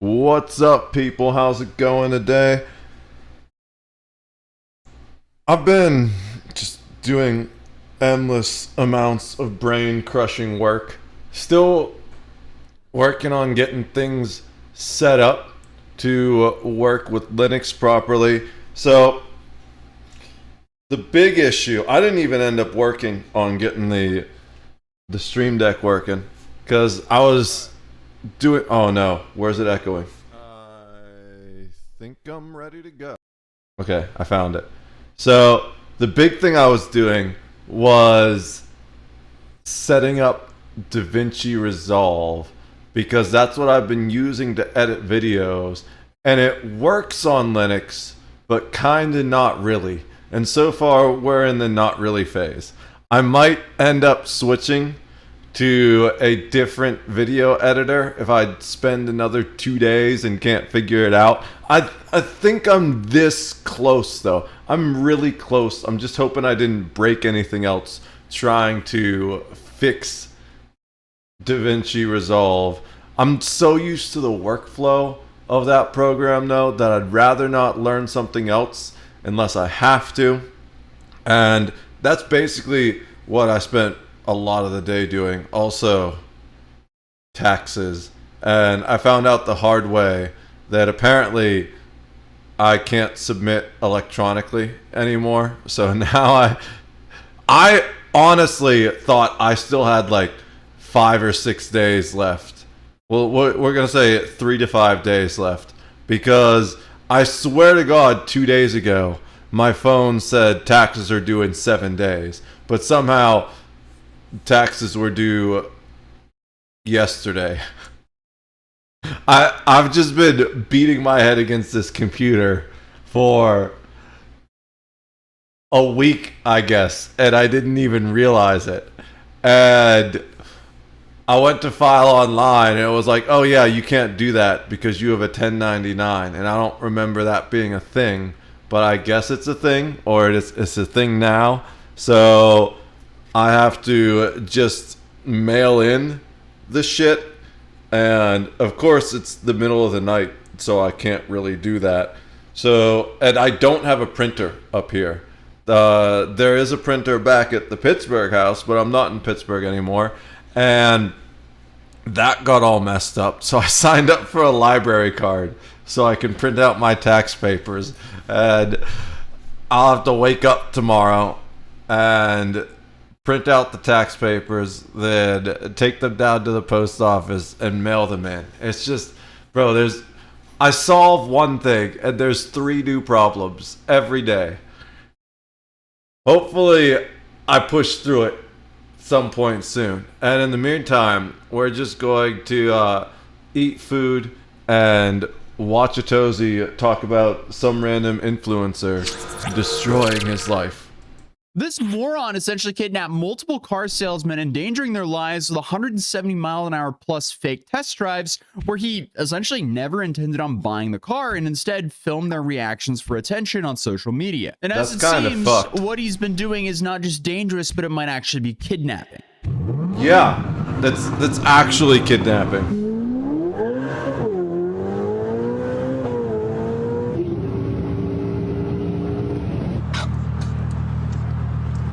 What's up, people? How's it going today? I've been just doing endless amounts of brain crushing work. Still working on getting things set up to work with Linux properly. So, the big issue, I didn't even end up working on getting the Stream Deck working because I was doing. Oh no, where's it echoing? I think I'm ready to go. Okay, I found it. So the big thing I was doing was setting up DaVinci Resolve because that's what I've been using to edit videos, and it works on Linux, but kinda not really. And so far, we're in the not really phase. I might end up switching to a different video editor if I spend another 2 days and can't figure it out. I think I'm this close though. I'm really close. I'm just hoping I didn't break anything else trying to fix DaVinci Resolve. I'm so used to the workflow of that program though that I'd rather not learn something else unless I have to. And that's basically what I spent a lot of the day doing. Also, taxes. And I found out the hard way that apparently I can't submit electronically anymore. So now I honestly thought I still had like 5 or 6 days left. Well, we're going to say 3 to 5 days left because I swear to God, 2 days ago, my phone said taxes are due in 7 days. But somehow taxes were due yesterday. I've just been beating my head against this computer for a week, I guess, and I didn't even realize it. And I went to file online and it was like, "Oh yeah, you can't do that because you have a 1099." And I don't remember that being a thing, but I guess it's a thing, or it's a thing now. So I have to just mail in the shit. And of course, it's the middle of the night, so I can't really do that. So, and I don't have a printer up here. There is a printer back at the Pittsburgh house, but I'm not in Pittsburgh anymore. And that got all messed up. So I signed up for a library card so I can print out my tax papers. And I'll have to wake up tomorrow and print out the tax papers, then take them down to the post office and mail them in. It's just, bro, I solve one thing and there's three new problems every day. Hopefully, I push through it some point soon. And in the meantime, we're just going to eat food and watch a Tozy talk about some random influencer destroying his life. This moron essentially kidnapped multiple car salesmen, endangering their lives with 170-mile-an-hour plus fake test drives, where he essentially never intended on buying the car and instead filmed their reactions for attention on social media. And as it seems, what he's been doing is not just dangerous, but it might actually be kidnapping. Yeah, that's actually kidnapping.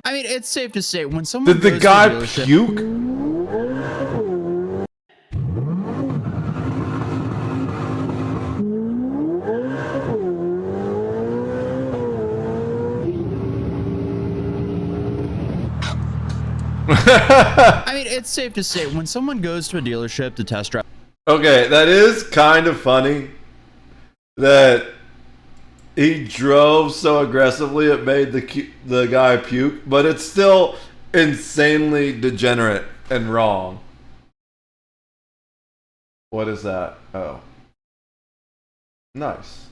I mean, it's safe to say when someone Did the guy puke? I mean, it's safe to say when someone goes to a dealership to test drive. Okay, that is kind of funny that he drove so aggressively it made the guy puke, but it's still insanely degenerate and wrong. What is that? Oh. Nice.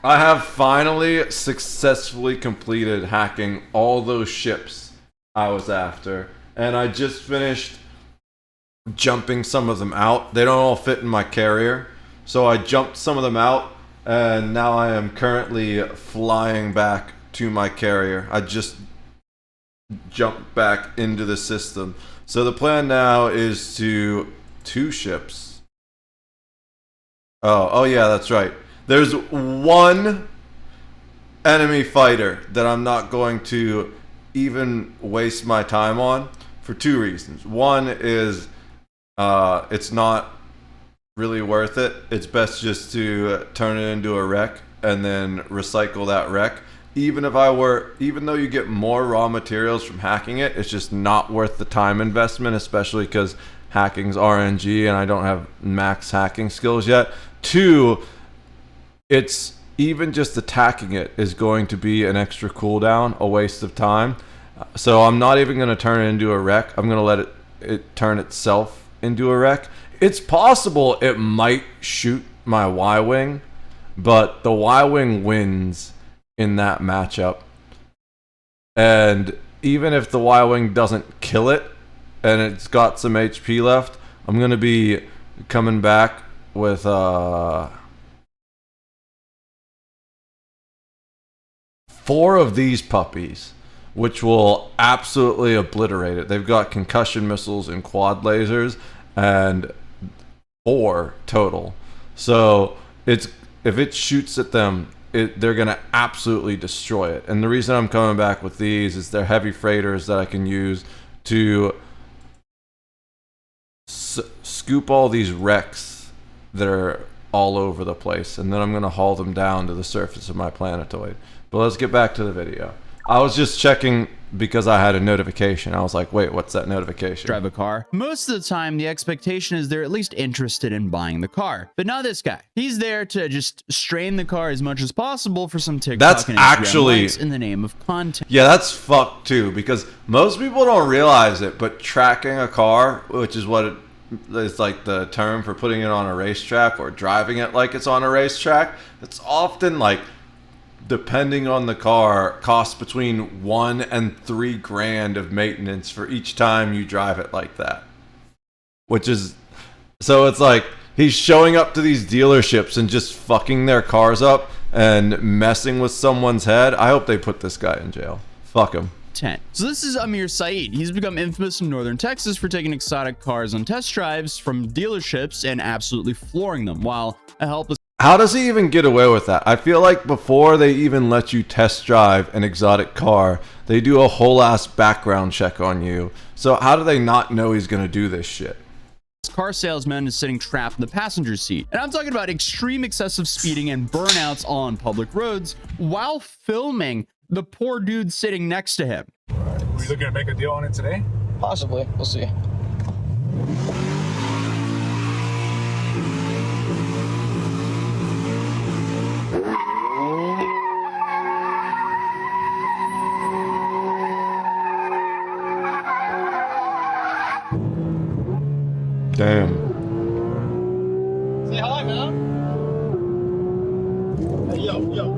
I have finally successfully completed hacking all those ships I was after, and I just finished jumping some of them out. They don't all fit in my carrier, so I jumped some of them out, and now I am currently flying back to my carrier. I just jumped back into the system. So the plan now is to two ships Oh yeah, that's right. There's one enemy fighter that I'm not going to even waste my time on for two reasons. One is it's not really worth it. It's best just to turn it into a wreck and then recycle that wreck. Even though you get more raw materials from hacking it, it's just not worth the time investment, especially because hacking's RNG and I don't have max hacking skills yet. Two, it's even just attacking it is going to be an extra cooldown, a waste of time. So I'm not even going to turn it into a wreck. I'm going to let it turn itself into a wreck. It's possible it might shoot my Y-Wing, but the Y-Wing wins in that matchup. And even if the Y-Wing doesn't kill it and it's got some HP left, I'm going to be coming back with 4 of these puppies, which will absolutely obliterate it. They've got concussion missiles and quad lasers, and 4 total. So if it shoots at them, they're gonna absolutely destroy it. And the reason I'm coming back with these is they're heavy freighters that I can use to scoop all these wrecks that are all over the place, and then I'm gonna haul them down to the surface of my planetoid. But let's get back to the video. I was just checking because I had a notification. I was like, wait, what's that notification? Drive a car. Most of the time, the expectation is they're at least interested in buying the car. But not this guy. He's there to just strain the car as much as possible for some TikTok That's and Instagram actually likes in the name of content. Yeah, that's fucked too, because most people don't realize it, but tracking a car, which is what it's like the term for putting it on a racetrack or driving it like it's on a racetrack, it's often like, depending on the car, costs between $1 and $3 grand of maintenance for each time you drive it like that. Which is, so it's like he's showing up to these dealerships and just fucking their cars up and messing with someone's head. I hope they put this guy in jail. Fuck him. 10. So this is Amir Saeed. He's become infamous in northern Texas for taking exotic cars on test drives from dealerships and absolutely flooring them, while a helpless. How does he even get away with that? I feel like before they even let you test drive an exotic car, they do a whole ass background check on you. So how do they not know he's gonna do this shit? Car salesman is sitting trapped in the passenger seat. And I'm talking about extreme excessive speeding and burnouts on public roads while filming the poor dude sitting next to him. Are you looking to make a deal on it today? Possibly. We'll see. Damn. Say hi, man. Hey, yo.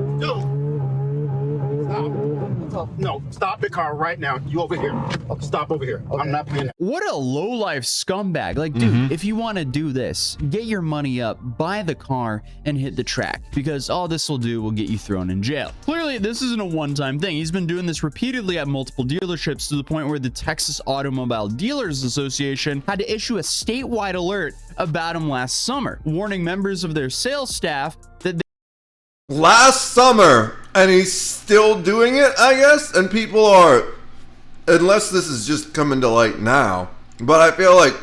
Stop. No, stop the car right now. You over here. Okay. Stop over here. Okay. I'm not paying that. What a low-life scumbag. Like, dude, if you want to do this, get your money up, buy the car, and hit the track, because all this will do will get you thrown in jail. Clearly, this isn't a one-time thing. He's been doing this repeatedly at multiple dealerships to the point where the Texas Automobile Dealers Association had to issue a statewide alert about him last summer, warning members of their sales staff that Last summer, and he's still doing it, I guess. And people are, unless this is just coming to light now, but I feel like,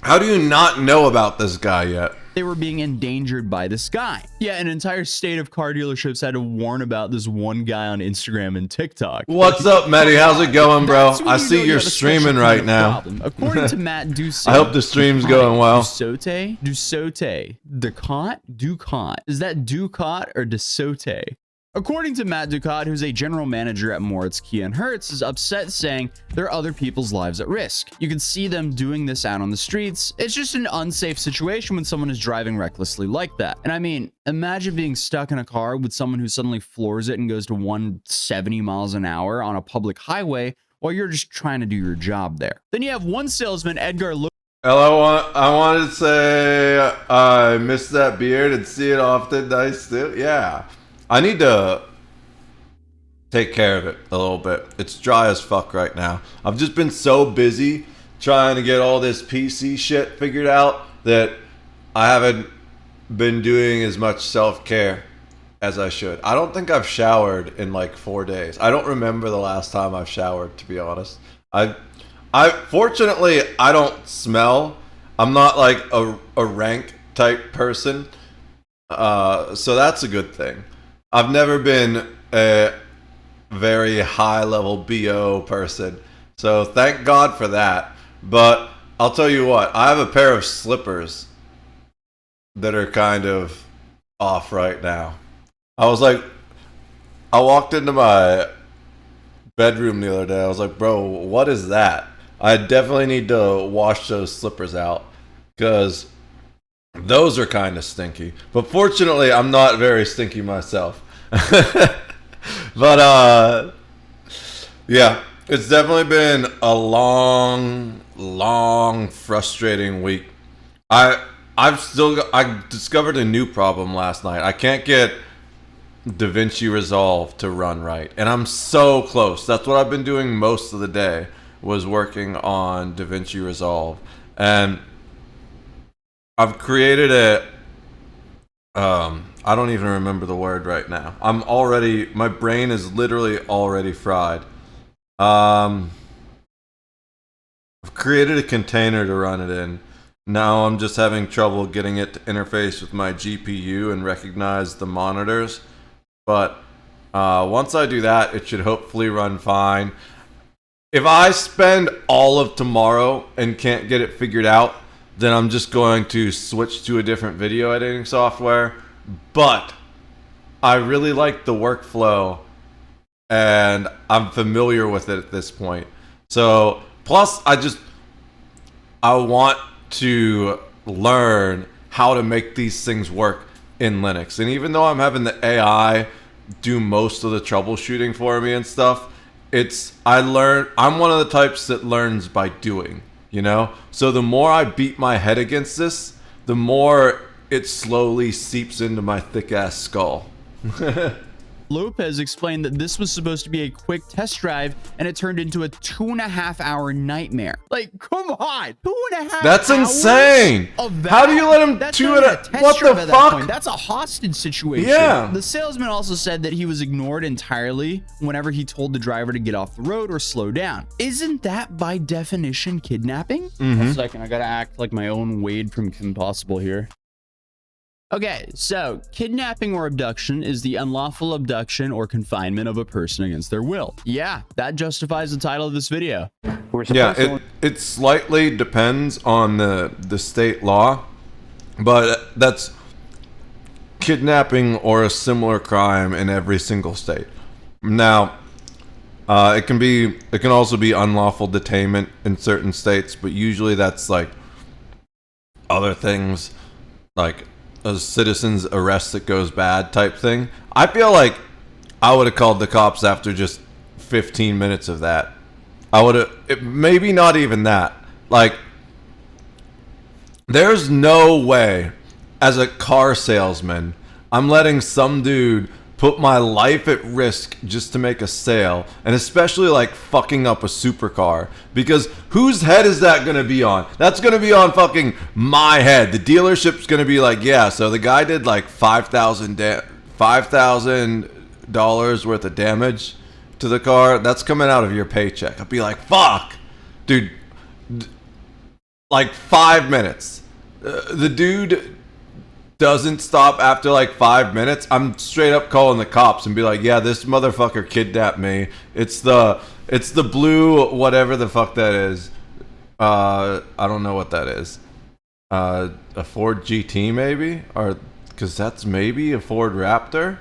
how do you not know about this guy yet? they were being endangered by this guy. Yeah, an entire state of car dealerships had to warn about this one guy on Instagram and TikTok. What's up, Matty? How's it going, bro? That's when I you see know you you're have a streaming special right kind of now. problem. According to Matt Ducey, I hope the stream's going well. Ducot? Is that Ducot or DeSote? According to Matt Ducot, who's a general manager at Moritz Kia and Hertz, is upset, saying there are other people's lives at risk. You can see them doing this out on the streets. It's just an unsafe situation when someone is driving recklessly like that. And I mean, imagine being stuck in a car with someone who suddenly floors it and goes to 170 miles an hour on a public highway while you're just trying to do your job there. Then you have one salesman, Edgar Hello, I wanted to say I miss that beard and see it often. Nice too. Yeah. I need to take care of it a little bit. It's dry as fuck right now. I've just been so busy trying to get all this PC shit figured out that I haven't been doing as much self-care as I should. I don't think I've showered in like 4 days. I don't remember the last time I've showered, to be honest. I fortunately I don't smell. I'm not like a rank type person, so that's a good thing. I've never been a very high level BO person, so thank God for that. But I'll tell you what, I have a pair of slippers that are kind of off right now. I walked into my bedroom the other day. I was like, bro, what is that? I definitely need to wash those slippers out because those are kind of stinky. But fortunately, I'm not very stinky myself. But yeah, it's definitely been a long, frustrating week. I discovered a new problem last night. I can't get DaVinci Resolve to run right, and I'm so close. That's what I've been doing most of the day, was working on DaVinci Resolve, and I've created a I don't even remember the word right now. My brain is literally already fried. I've created a container to run it in. Now I'm just having trouble getting it to interface with my GPU and recognize the monitors. But once I do that, it should hopefully run fine. If I spend all of tomorrow and can't get it figured out, then I'm just going to switch to a different video editing software. But I really like the workflow, and I'm familiar with it at this point. So, plus, I want to learn how to make these things work in Linux. And even though I'm having the AI do most of the troubleshooting for me and stuff, I'm one of the types that learns by doing, you know? So the more I beat my head against this, the more it slowly seeps into my thick ass skull. Lopez explained that this was supposed to be a quick test drive, and it turned into a 2.5-hour nightmare. Like, come on, 2.5 That's hours insane. of that? How do you let him That's do not even it? a test What drive the at that fuck? point. That's a hostage situation. Yeah. The salesman also said that he was ignored entirely whenever he told the driver to get off the road or slow down. Isn't that by definition kidnapping? One second, I gotta act like my own Wade from Kim Possible here. Okay, so kidnapping or abduction is the unlawful abduction or confinement of a person against their will. Yeah, that justifies the title of this video. Yeah, it slightly depends on the state law, but that's kidnapping or a similar crime in every single state. Now, it can also be unlawful detainment in certain states, but usually that's like other things, like a citizen's arrest that goes bad type thing. I feel like I would have called the cops after just 15 minutes of that. I would have, maybe not even that. Like, there's no way as a car salesman I'm letting some dude put my life at risk just to make a sale, and especially like fucking up a supercar, because whose head is that gonna be on? That's gonna be on fucking my head. The dealership's gonna be like, yeah, so the guy did like $5,000 worth of damage to the car. That's coming out of your paycheck. I'll be like, fuck, dude, like 5 minutes. The dude doesn't stop after like 5 minutes. I'm straight up calling the cops and be like, yeah, this motherfucker kidnapped me. It's the blue whatever the fuck that is. I don't know what that is. A Ford GT maybe, or because that's maybe a Ford Raptor.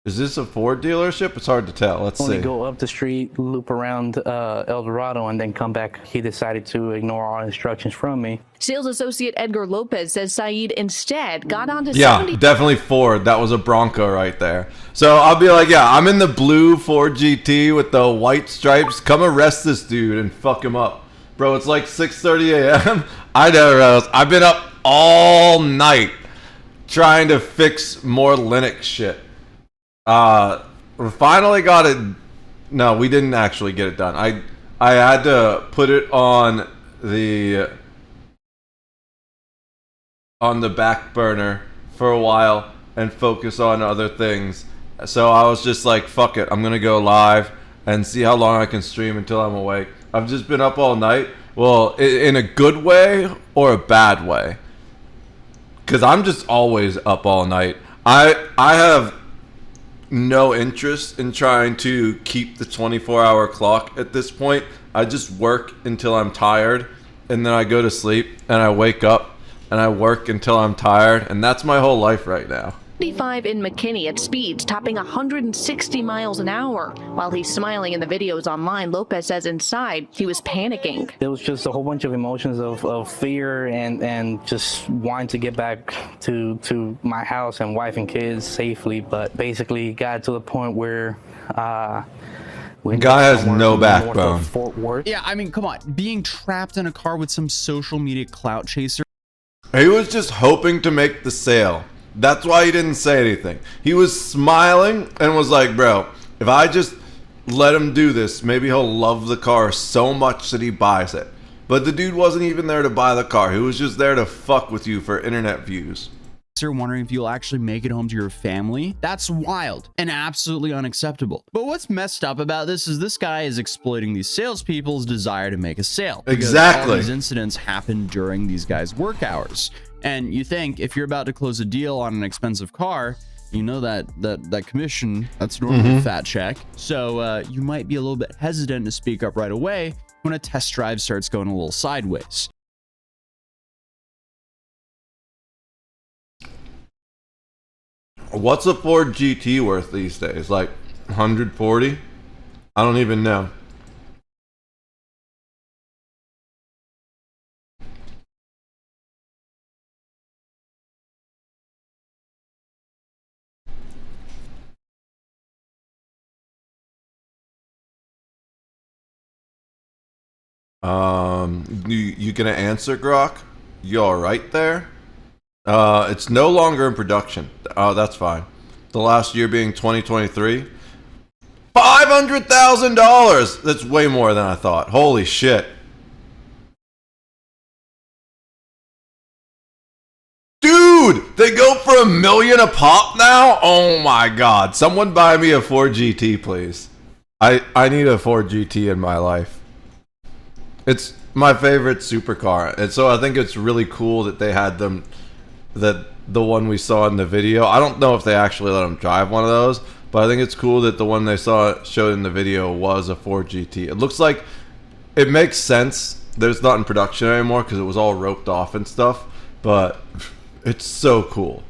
Is this a Ford dealership? It's hard to tell. Let's see. Go up the street, loop around El Dorado, and then come back. He decided to ignore all instructions from me. Sales associate Edgar Lopez says Saeed instead got onto Yeah, definitely Ford. That was a Bronco right there. So I'll be like, yeah, I'm in the blue Ford GT with the white stripes. Come arrest this dude and fuck him up. Bro, it's like 6:30 a.m. I know, I've been up all night trying to fix more Linux shit. We finally got it. No, we didn't actually get it done. I had to put it on the back burner for a while and focus on other things. So I was just like, fuck it, I'm gonna go live and see how long I can stream until I'm awake. I've just been up all night. Well, in a good way or a bad way? Because I'm just always up all night. I have no interest in trying to keep the 24-hour clock at this point. I just work until I'm tired, and then I go to sleep, and I wake up, and I work until I'm tired, and that's my whole life right now. 55 in McKinney at speeds topping 160 miles an hour. While he's smiling in the videos online, Lopez says inside he was panicking. There was just a whole bunch of emotions of fear and just wanting to get back to my house and wife and kids safely. But basically got to the point where guy has no backbone. Fort Worth. Yeah, I mean, come on. Being trapped in a car with some social media clout chaser. He was just hoping to make the sale. That's why he didn't say anything. He was smiling and was like, bro, if I just let him do this, maybe he'll love the car so much that he buys it. But the dude wasn't even there to buy the car. He was just there to fuck with you for internet views. You're wondering if you'll actually make it home to your family. That's wild and absolutely unacceptable. But what's messed up about this is this guy is exploiting these salespeople's desire to make a sale. Exactly. All these incidents happen during these guys' work hours. And you think if you're about to close a deal on an expensive car, you know that commission, that's normally a fat check. So you might be a little bit hesitant to speak up right away when a test drive starts going a little sideways. What's a Ford GT worth these days? Like 140? I don't even know. You gonna answer, Grok? You all right there? It's no longer in production. Oh, that's fine. The last year being 2023. $500,000! That's way more than I thought. Holy shit. Dude, they go for $1 million a pop now? Oh my god. Someone buy me a Ford GT, please. I need a Ford GT in my life. It's my favorite supercar. And so I think it's really cool that they had them, that the one we saw in the video. I don't know if they actually let them drive one of those, but I think it's cool that the one they showed in the video was a Ford GT. It looks like it makes sense that it's not in production anymore because it was all roped off and stuff, but it's so cool.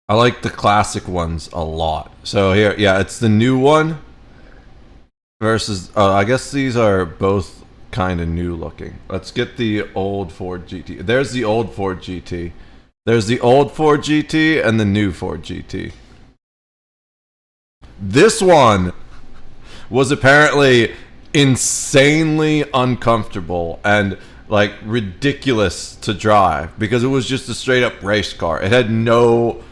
I like the classic ones a lot. So here, yeah, it's the new one versus, I guess these are both kind of new looking. Let's get the old Ford GT. There's the old Ford GT. There's the old Ford GT and the new Ford GT. This one was apparently insanely uncomfortable and like ridiculous to drive because it was just a straight up race car. It had no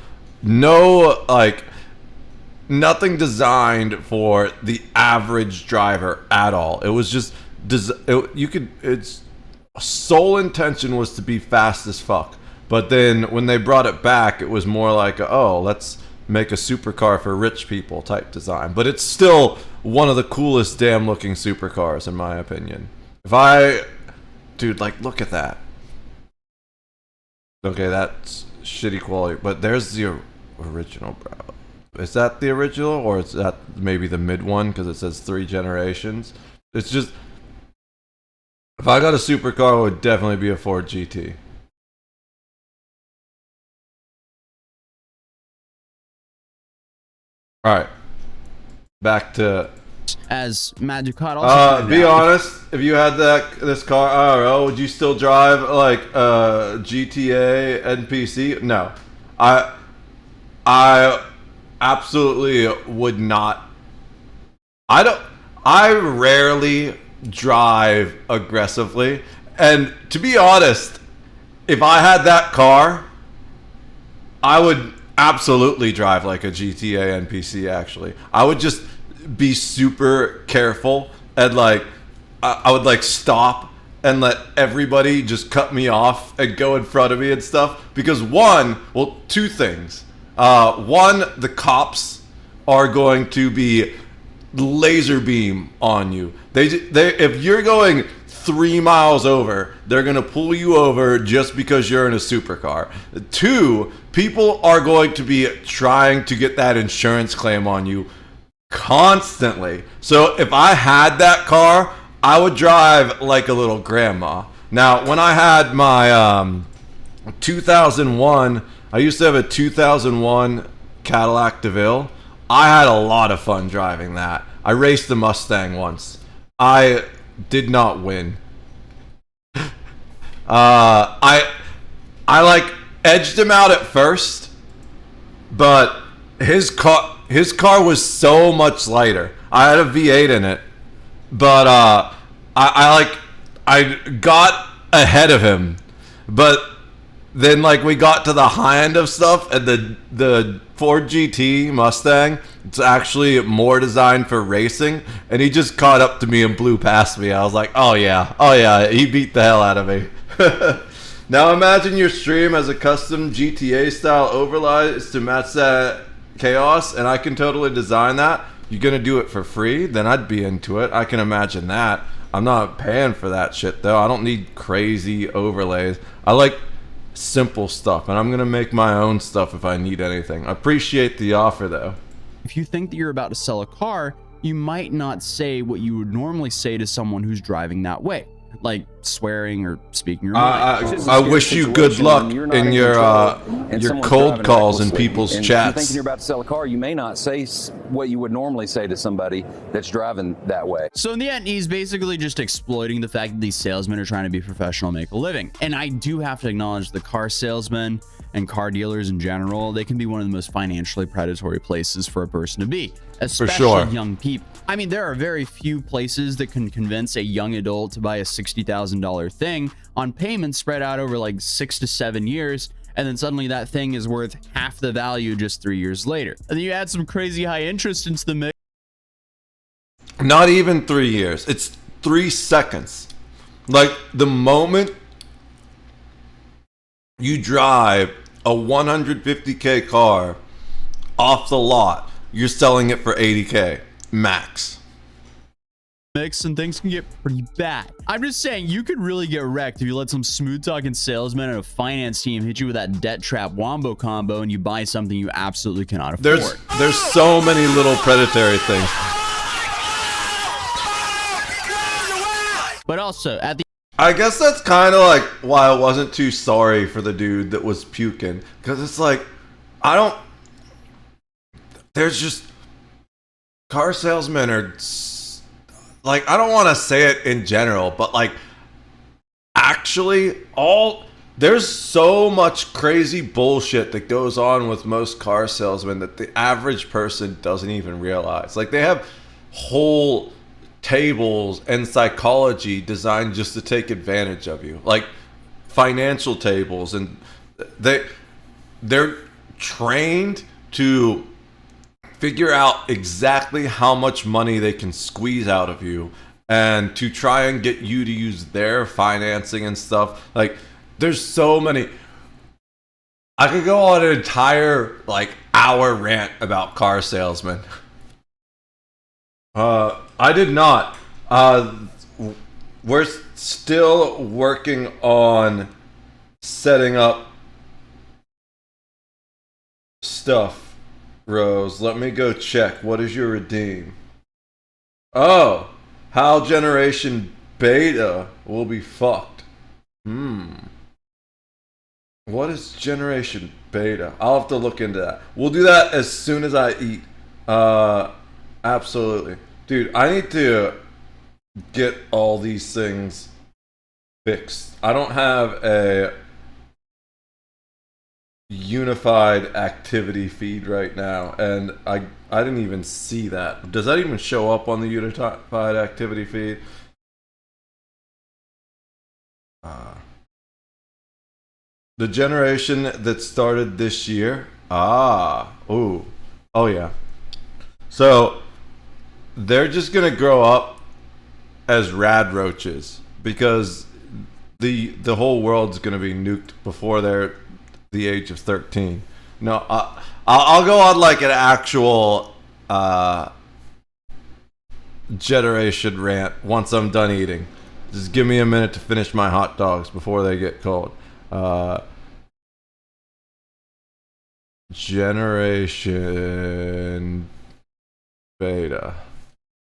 like nothing designed for the average driver at all. It was just its sole intention was to be fast as fuck. But then when they brought it back, it was more like, oh, let's make a supercar for rich people type design. But it's still one of the coolest damn looking supercars in my opinion. Dude, like, look at that. Okay, that's shitty quality, but there's the original, bro. Is that the original, or is that maybe the mid one because it says 3 generations? It's just, if I got a supercar, it would definitely be a Ford GT. All right, back to. As Matt Ducat also Be honest, if you had this car, I don't know, would you still drive like GTA NPC? No, I absolutely would not. I rarely drive aggressively, and to be honest, if I had that car, I would absolutely drive like a GTA NPC. Actually, I would just be super careful and like I would like stop and let everybody just cut me off and go in front of me and stuff. Because two things. One, the cops are going to be laser beam on you. They if you're going 3 miles over, they're going to pull you over just because you're in a supercar. Two, people are going to be trying to get that insurance claim on you constantly. So if I had that car, I would drive like a little grandma. Now, when I had my 2001, I used to have a 2001 Cadillac DeVille. I had a lot of fun driving that. I raced the Mustang once. I did not win. I like edged him out at first, but his car was so much lighter. I had a V8 in it, but I got ahead of him, but then like we got to the high end of stuff, and the Ford GT Mustang, it's actually more designed for racing, and he just caught up to me and blew past me. I was like, oh yeah, he beat the hell out of me. Now imagine your stream has a custom GTA style overlays to match that chaos, and I can totally design that. You're gonna do it for free? Then I'd be into it. I can imagine that. I'm not paying for that shit though. I don't need crazy overlays. I like simple stuff, and I'm gonna make my own stuff if I need anything. I appreciate the offer though. If you think that you're about to sell a car, you might not say what you would normally say to someone who's driving that way, like swearing or speaking your mind. I wish you good luck in your cold calls in people's chats. If you're thinking you're about to sell a car, you may not say what you would normally say to somebody that's driving that way. So in the end, he's basically just exploiting the fact that these salesmen are trying to be professional, make a living. And I do have to acknowledge the car salesmen and car dealers in general, they can be one of the most financially predatory places for a person to be, especially young people. I mean, there are very few places that can convince a young adult to buy a $60,000 thing on payments spread out over like 6 to 7 years, and then suddenly that thing is worth half the value just 3 years later. And then you add some crazy high interest into the mix. Not even 3 years. It's 3 seconds. Like the moment you drive a 150K car off the lot, you're selling it for 80K max. And things can get pretty bad. I'm just saying, you could really get wrecked if you let some smooth talking salesman and a finance team hit you with that debt trap wombo combo and you buy something you absolutely cannot afford. There's so many little predatory things. But also at the I guess that's kind of like why I wasn't too sorry for the dude that was puking, because it's like there's just car salesmen are like, I don't want to say it in general, but like actually there's so much crazy bullshit that goes on with most car salesmen that the average person doesn't even realize. Like they have whole tables and psychology designed just to take advantage of you, like financial tables, and they're trained to figure out exactly how much money they can squeeze out of you and to try and get you to use their financing and stuff. Like there's so many. I could go on an entire like hour rant about car salesmen. I did not. We're still working on setting up stuff, Rose. Let me go check. What is your redeem? Oh, how Generation Beta will be fucked. What is Generation Beta? I'll have to look into that. We'll do that as soon as I eat. Absolutely. Dude, I need to get all these things fixed. I don't have a unified activity feed right now, and I didn't even see that. Does that even show up on the unified activity feed? The generation that started this year. Oh yeah. So they're just gonna grow up as rad roaches, because the whole world's gonna be nuked before they're the age of 13. No, I'll go on like an actual generation rant once I'm done eating. Just give me a minute to finish my hot dogs before they get cold. Generation Beta.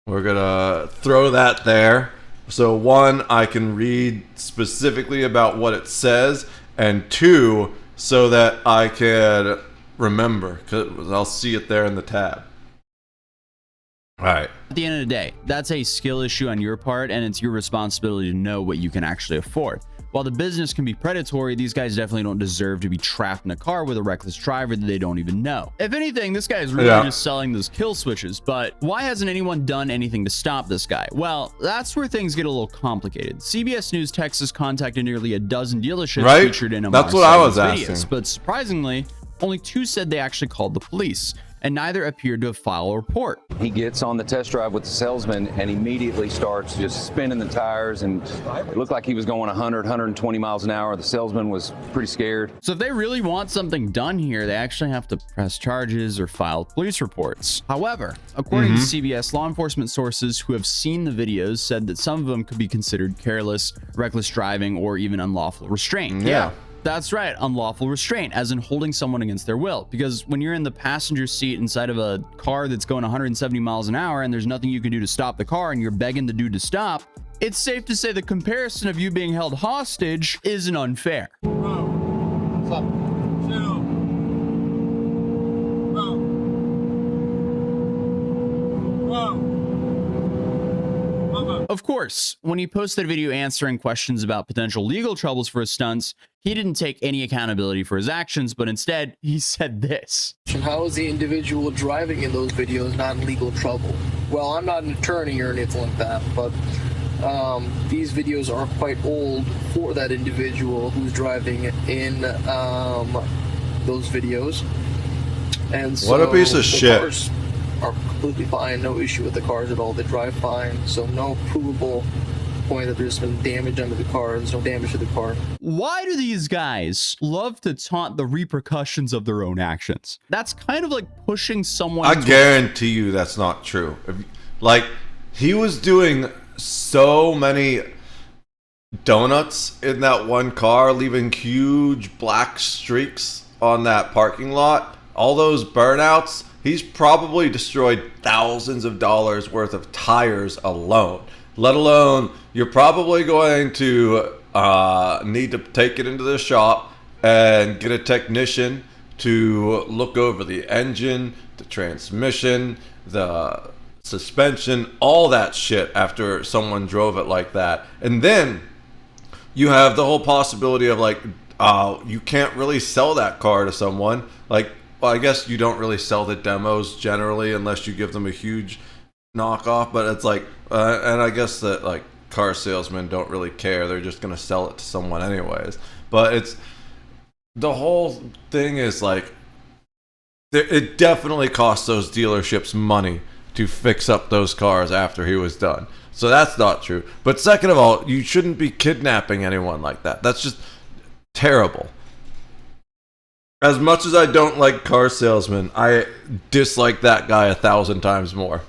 We're gonna throw that there. So one, I can read specifically about what it says, and two, so that I can remember, because I'll see it there in the tab. All right. At the end of the day, that's a skill issue on your part, and it's your responsibility to know what you can actually afford. While the business can be predatory, these guys definitely don't deserve to be trapped in a car with a reckless driver that they don't even know. If anything, this guy is really just selling those kill switches, but why hasn't anyone done anything to stop this guy? Well, that's where things get a little complicated. CBS News Texas contacted nearly a dozen dealerships featured in That's what I was asking. videos, but surprisingly, only 2 said they actually called the police, and neither appeared to have filed a report. He gets on the test drive with the salesman and immediately starts just spinning the tires, and it looked like he was going 100, 120 miles an hour. The salesman was pretty scared. So if they really want something done here, they actually have to press charges or file police reports. However, according to CBS, law enforcement sources who have seen the videos said that some of them could be considered careless, reckless driving, or even unlawful restraint. Yeah. That's right, unlawful restraint, as in holding someone against their will. Because when you're in the passenger seat inside of a car that's going 170 miles an hour and there's nothing you can do to stop the car and you're begging the dude to stop, it's safe to say the comparison of you being held hostage isn't unfair. Of course, when he posted a video answering questions about potential legal troubles for his stunts, he didn't take any accountability for his actions, but instead, he said this. How is the individual driving in those videos not in legal trouble? Well, I'm not an attorney or anything like that, but these videos are quite old for that individual who's driving in those videos. And so What a piece of the shit. Cars are completely fine, no issue with the cars at all. They drive fine, so no provable point that there's been damage under the car. There's no damage to the car. Why do these guys love to taunt the repercussions of their own actions? That's kind of like pushing someone. I guarantee you that's not true. Like, he was doing so many donuts in that one car, leaving huge black streaks on that parking lot. All those burnouts. He's probably destroyed thousands of dollars worth of tires alone. Let alone, you're probably going to need to take it into the shop and get a technician to look over the engine, the transmission, the suspension, all that shit after someone drove it like that. And then you have the whole possibility of like, you can't really sell that car to someone. Like, well, I guess you don't really sell the demos generally unless you give them a huge knockoff, but it's like, and I guess that like car salesmen don't really care. They're just going to sell it to someone anyways. But it's, the whole thing is like, it definitely cost those dealerships money to fix up those cars after he was done. So that's not true. But second of all, you shouldn't be kidnapping anyone like that. That's just terrible. As much as I don't like car salesmen, I dislike that guy 1,000 times more.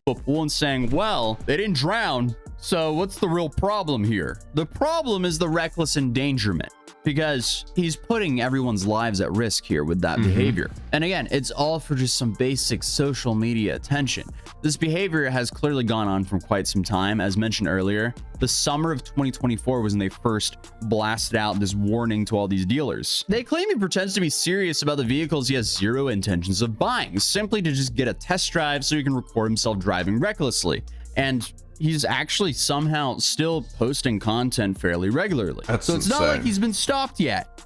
Pool and saying, well, they didn't drown, so what's the real problem here? The problem is the reckless endangerment, because he's putting everyone's lives at risk here with that behavior. And again, it's all for just some basic social media attention. This behavior has clearly gone on for quite some time. As mentioned earlier, the summer of 2024 was when they first blasted out this warning to all these dealers. They claim he pretends to be serious about the vehicles he has zero intentions of buying, simply to just get a test drive so he can record himself driving recklessly. And he's actually somehow still posting content fairly regularly. That's so it's insane. not like he's been stopped yet.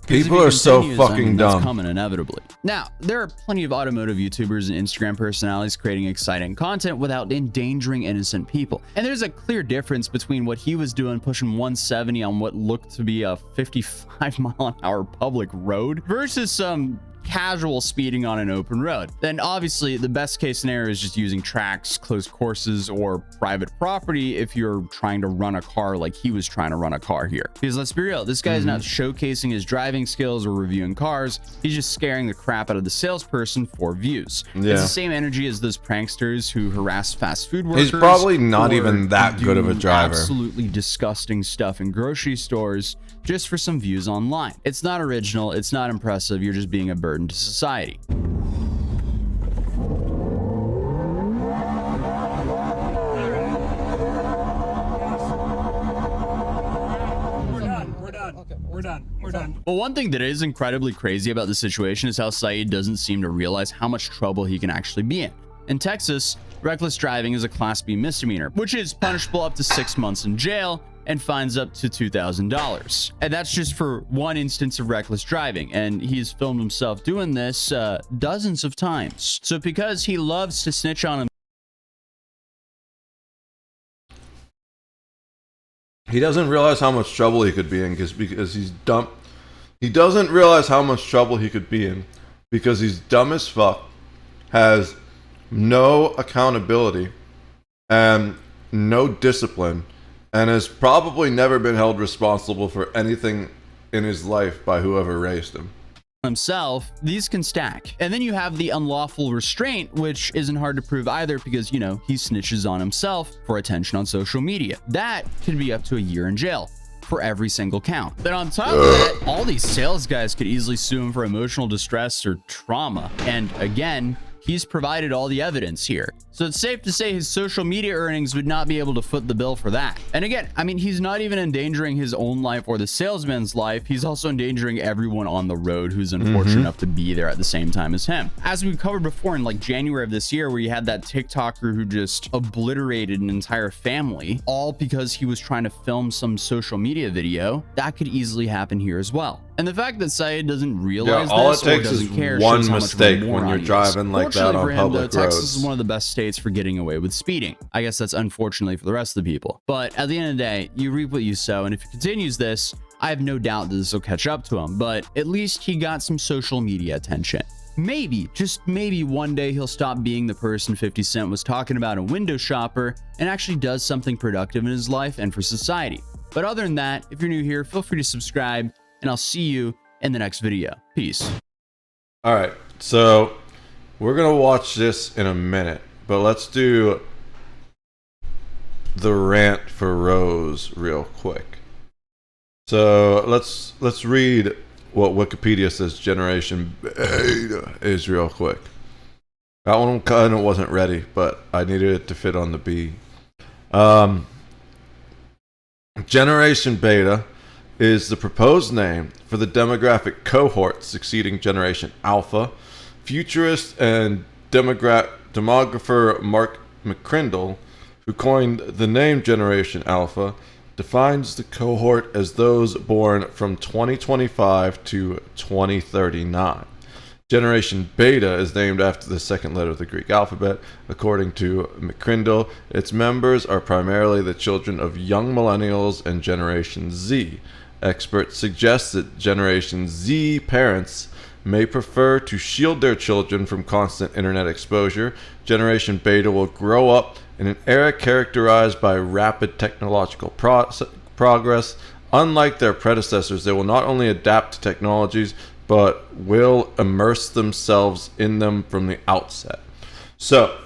People are so fucking that's dumb. coming inevitably. Now, there are plenty of automotive YouTubers and Instagram personalities creating exciting content without endangering innocent people. And there's a clear difference between what he was doing, pushing 170 on what looked to be a 55-mile-an-hour public road, versus some casual speeding on an open road. Then obviously the best case scenario is just using tracks, closed courses, or private property if you're trying to run a car like he was trying to run a car here. Because let's be real, this guy is not showcasing his driving skills or reviewing cars. He's just scaring the crap out of the salesperson for views. Yeah. It's the same energy as those pranksters who harass fast food workers. He's probably not or even that good of a do driver. Absolutely disgusting stuff in grocery stores just for some views online. It's not original, it's not impressive, you're just being a burden to society. We're done. But one thing that is incredibly crazy about the situation is how Saeed doesn't seem to realize how much trouble he can actually be in. In Texas, reckless driving is a Class B misdemeanor, which is punishable up to 6 months in jail and fines up to $2,000. And that's just for one instance of reckless driving. And he's filmed himself doing this dozens of times. So because he loves to snitch on him, he doesn't realize how much trouble he could be in because he's dumb. He doesn't realize how much trouble he could be in because he's dumb as fuck, has no accountability and no discipline, and has probably never been held responsible for anything in his life by whoever raised him. himself, these can stack. And then you have the unlawful restraint, which isn't hard to prove either because, you know, he snitches on himself for attention on social media. That could be up to a year in jail for every single count. Then on top of that, all these sales guys could easily sue him for emotional distress or trauma. And again, he's provided all the evidence here. So it's safe to say his social media earnings would not be able to foot the bill for that. And again, I mean, he's not even endangering his own life or the salesman's life. He's also endangering everyone on the road who's unfortunate enough to be there at the same time as him. As we covered before in like January of this year, where you had that TikToker who just obliterated an entire family, all because he was trying to film some social media video, that could easily happen here as well. And the fact that Saeed doesn't realize all this it takes or is doesn't care one shows how much of a mistake when moron you're he is. driving like that Fortunately on for him, public though, Texas roads. is one of the best states for getting away with speeding. I guess that's unfortunately for the rest of the people. But at the end of the day, you reap what you sow, and if he continues this, I have no doubt that this will catch up to him. But at least he got some social media attention. Maybe, just maybe one day he'll stop being the person 50 Cent was talking about in Window Shopper and actually does something productive in his life and for society. But other than that, if you're new here, feel free to subscribe, and I'll see you in the next video. Peace. All right, so we're gonna watch this in a minute, but let's do the rant for Rose real quick. So let's read what Wikipedia says Generation Beta is real quick. That one kind of wasn't ready, but I needed it to fit on the B. Generation Beta is the proposed name for the demographic cohort succeeding Generation Alpha. Futurist and demographer Mark McCrindle, who coined the name Generation Alpha, defines the cohort as those born from 2025 to 2039. Generation Beta is named after the second letter of the Greek alphabet. According to McCrindle, its members are primarily the children of young millennials and Generation Z. Experts suggest that Generation Z parents may prefer to shield their children from constant internet exposure. Generation Beta will grow up in an era characterized by rapid technological progress. Unlike their predecessors, they will not only adapt to technologies, but will immerse themselves in them from the outset. So,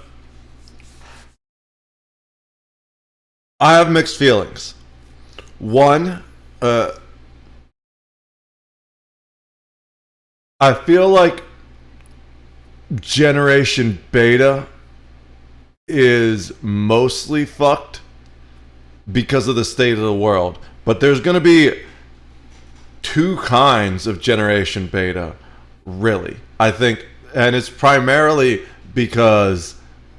I have mixed feelings. One, I feel like Generation Beta is mostly fucked because of the state of the world. But there's going to be two kinds of Generation Beta, really. I think, and it's primarily because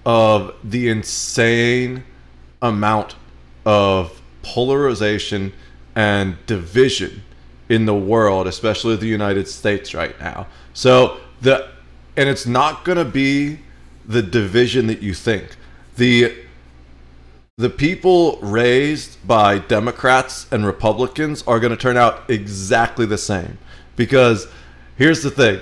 of the insane amount of polarization and division in the world, especially the United States right now. So and it's not going to be the division that you think. The people raised by Democrats and Republicans are going to turn out exactly the same. Because here's the thing.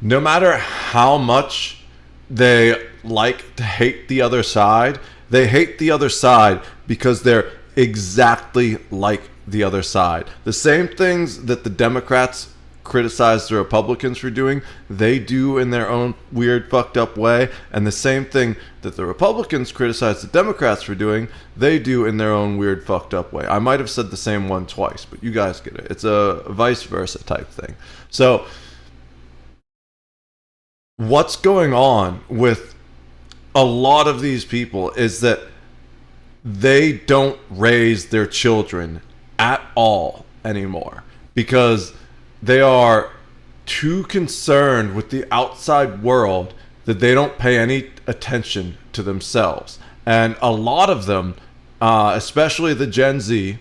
no matter how much they like to hate the other side, they hate the other side because they're exactly like the other side. The same things that the Democrats criticize the Republicans for doing, they do in their own weird, fucked up way. And the same thing that the Republicans criticize the Democrats for doing, they do in their own weird, fucked up way. I might have said the same one twice, but you guys get it. It's a vice versa type thing. So what's going on with a lot of these people is that they don't raise their children at all anymore because they are too concerned with the outside world that they don't pay any attention to themselves. And a lot of them, especially the Gen Z,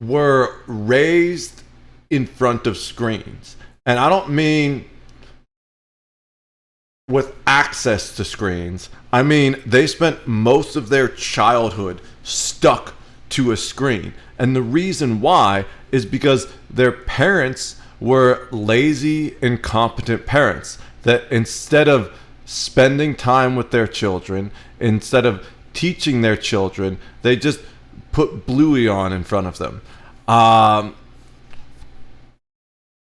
were raised in front of screens. And I don't mean with access to screens. I mean, they spent most of their childhood stuck to a screen. And the reason why is because their parents were lazy, incompetent parents that instead of spending time with their children, instead of teaching their children, they just put Bluey on in front of them.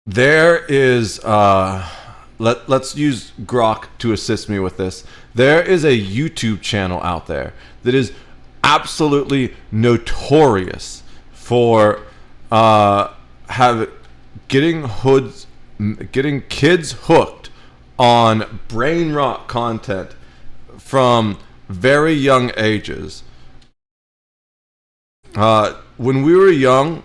There is... Let's use Grok to assist me with this. There is a YouTube channel out there that is absolutely notorious for getting kids hooked on brain rot content from very young ages. When we were young,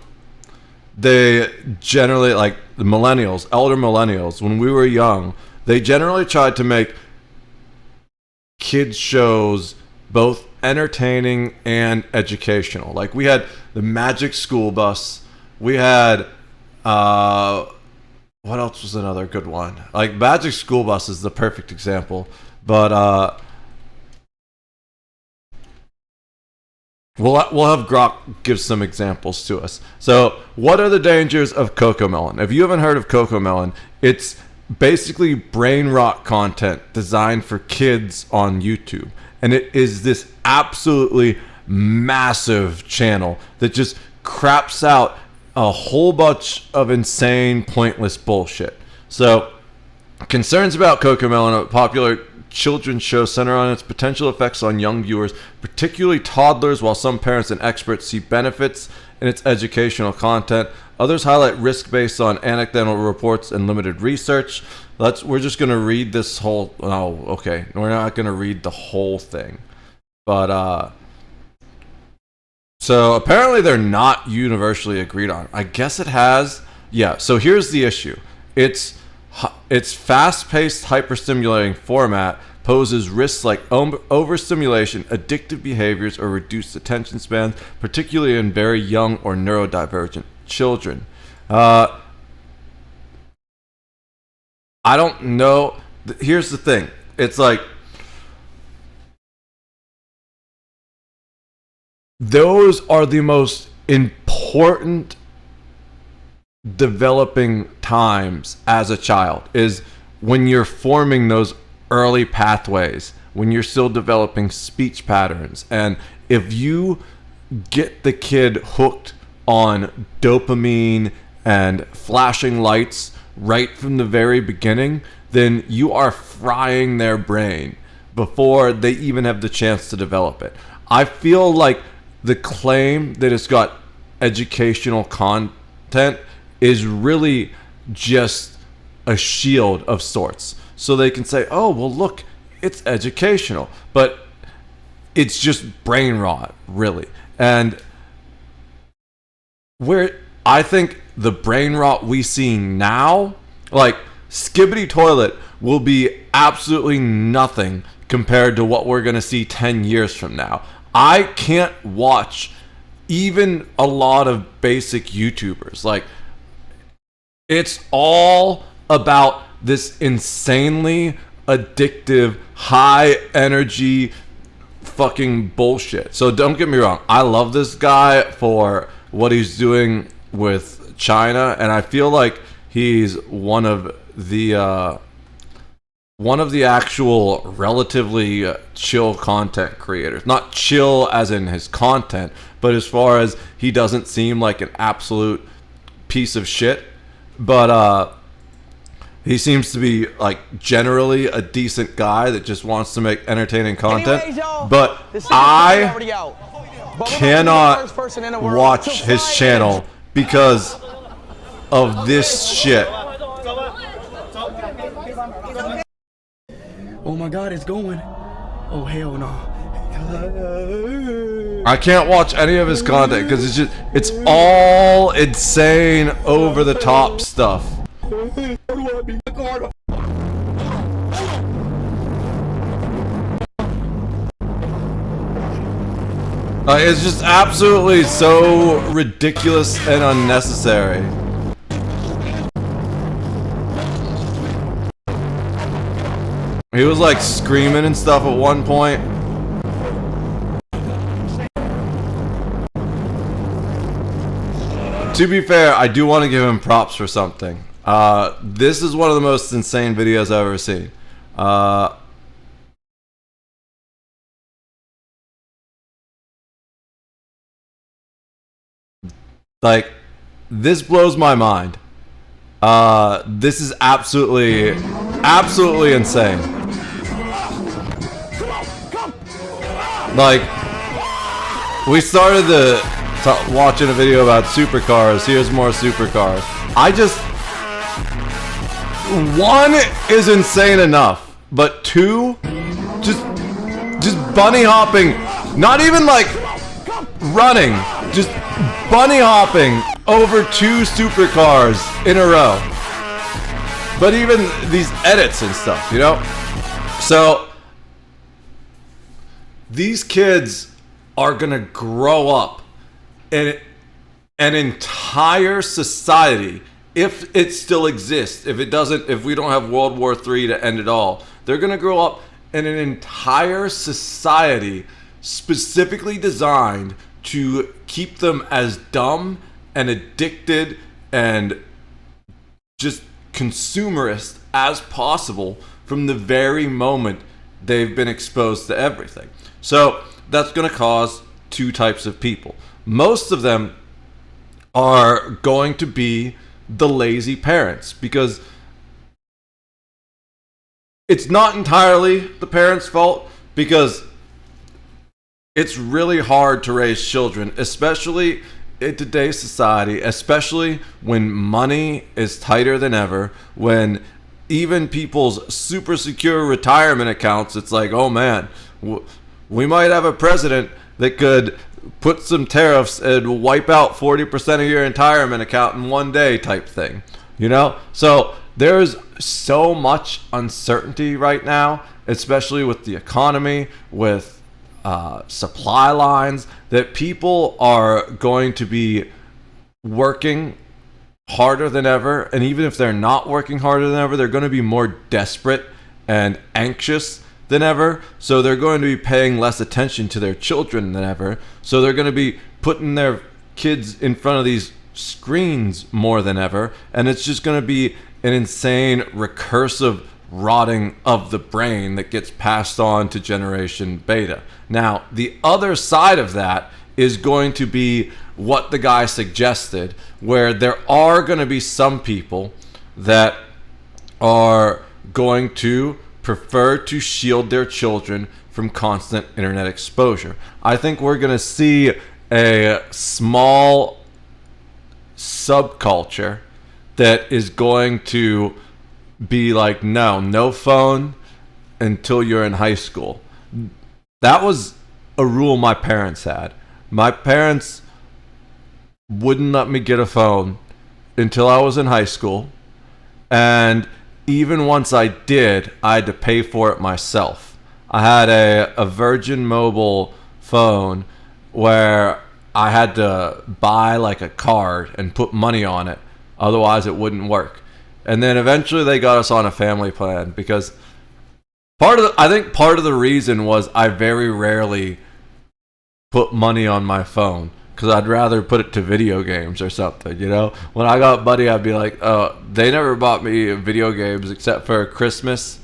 they generally, like the millennials, elder millennials, when we were young, they generally tried to make kids shows both entertaining and educational. Like we had the Magic School Bus, we had what else was another good one? Like Magic School Bus is the perfect example, but we'll have Grok give some examples to us. So, what are the dangers of Cocomelon? If you haven't heard of Cocomelon, it's basically brain rot content designed for kids on YouTube. And it is this absolutely massive channel that just craps out a whole bunch of insane, pointless bullshit. So, concerns about Cocomelon, a popular children's show center on its potential effects on young viewers, particularly toddlers, while some parents and experts see benefits in its educational content. Others highlight risk based on anecdotal reports and limited research. We're just going to read this whole... Oh, okay. We're not going to read the whole thing. But, so apparently they're not universally agreed on. I guess it has... Yeah, so here's the issue. Its fast-paced, hyper-stimulating format poses risks like overstimulation, addictive behaviors, or reduced attention spans, particularly in very young or neurodivergent children. I don't know. Here's the thing. It's like those are the most important developing times as a child, is when you're forming those early pathways, when you're still developing speech patterns. And if you get the kid hooked on dopamine and flashing lights right from the very beginning, then you are frying their brain before they even have the chance to develop it. I feel like the claim that it's got educational content is really just a shield of sorts. So they can say, oh, well, look, it's educational. But it's just brain rot, really. And where I think the brain rot we see now, like Skibbity Toilet will be absolutely nothing compared to what we're going to see 10 years from now. I can't watch even a lot of basic YouTubers. Like, it's all about this insanely addictive, high energy fucking bullshit. So don't get me wrong. I love this guy for what he's doing with China, and I feel like he's one of one of the actual relatively chill content creators. Not chill as in his content, but as far as he doesn't seem like an absolute piece of shit. But he seems to be like generally a decent guy that just wants to make entertaining content. But I cannot watch his channel because of this shit. Oh my God, it's going. Oh hell no. I can't watch any of his content because it's all insane, over the top stuff. It's just absolutely so ridiculous and unnecessary. He was like screaming and stuff at one point. To be fair, I do want to give him props for something. This is one of the most insane videos I've ever seen. Like, this blows my mind. This is absolutely insane. Like, we started watching a video about supercars. Here's more supercars. One is insane enough, but two, just bunny hopping, not even like running, just bunny hopping over two supercars in a row. But even these edits and stuff, you know? So these kids are gonna grow up in an entire society, if it still exists, if we don't have World War III to end it all, they're gonna grow up in an entire society specifically designed to keep them as dumb and addicted and just consumerist as possible from the very moment they've been exposed to everything. So that's going to cause two types of people. Most of them are going to be the lazy parents, because it's not entirely the parents' fault, because it's really hard to raise children, especially in today's society, especially when money is tighter than ever, when even people's super secure retirement accounts, it's like, oh man, we might have a president that could put some tariffs and wipe out 40% of your retirement account in one day type thing, you know? So there's so much uncertainty right now, especially with the economy, with supply lines, that people are going to be working harder than ever. And even if they're not working harder than ever, they're going to be more desperate and anxious than ever. So they're going to be paying less attention to their children than ever. So they're going to be putting their kids in front of these screens more than ever. And it's just going to be an insane recursive rotting of the brain that gets passed on to generation beta. Now, the other side of that is going to be what the guy suggested, where there are going to be some people that are going to prefer to shield their children from constant internet exposure. I think we're going to see a small subculture that is going to be like, no phone until you're in high school. That was a rule my parents had. My parents wouldn't let me get a phone until I was in high school. And even once I did, I had to pay for it myself. I had a Virgin Mobile phone where I had to buy like a card and put money on it. Otherwise it wouldn't work. And then eventually they got us on a family plan, because I think part of the reason was I very rarely put money on my phone, because I'd rather put it to video games or something, you know? When I got Buddy, I'd be like, oh, they never bought me video games except for Christmas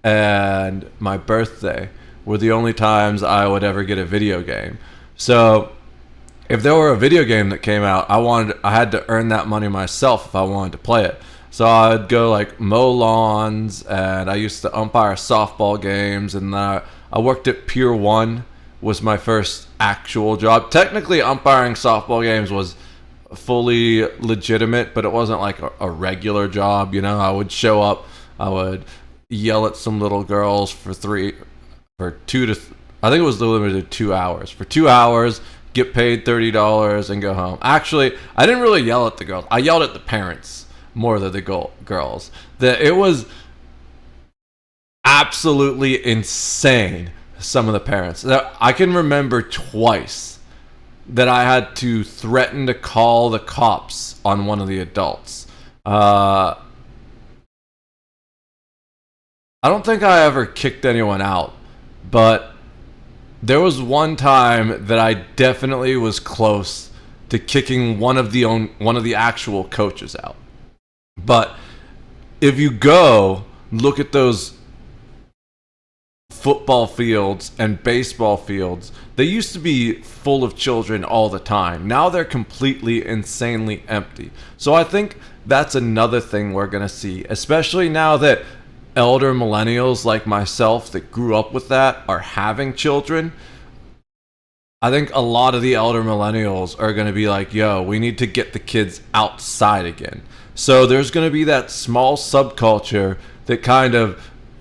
and my birthday were the only times I would ever get a video game. So if there were a video game that came out, I had to earn that money myself if I wanted to play it. So I'd go like mow lawns, and I used to umpire softball games, and then I worked at Pier 1 was my first actual job. Technically, umpiring softball games was fully legitimate, but it wasn't like a regular job, you know? I would show up, I would yell at some little girls I think it was limited to 2 hours. For 2 hours, get paid $30 and go home. Actually, I didn't really yell at the girls. I yelled at the parents more than the girls. It was absolutely insane, some of the parents. I can remember twice that I had to threaten to call the cops on one of the adults. I don't think I ever kicked anyone out, but there was one time that I definitely was close to kicking one of the actual coaches out. But if you go look at those football fields and baseball fields, they used to be full of children all the time. Now they're completely insanely empty. So I think that's another thing we're going to see, especially now that elder millennials like myself that grew up with that are having children. I think a lot of the elder millennials are going to be like, yo, we need to get the kids outside again. So there's going to be that small subculture that kind of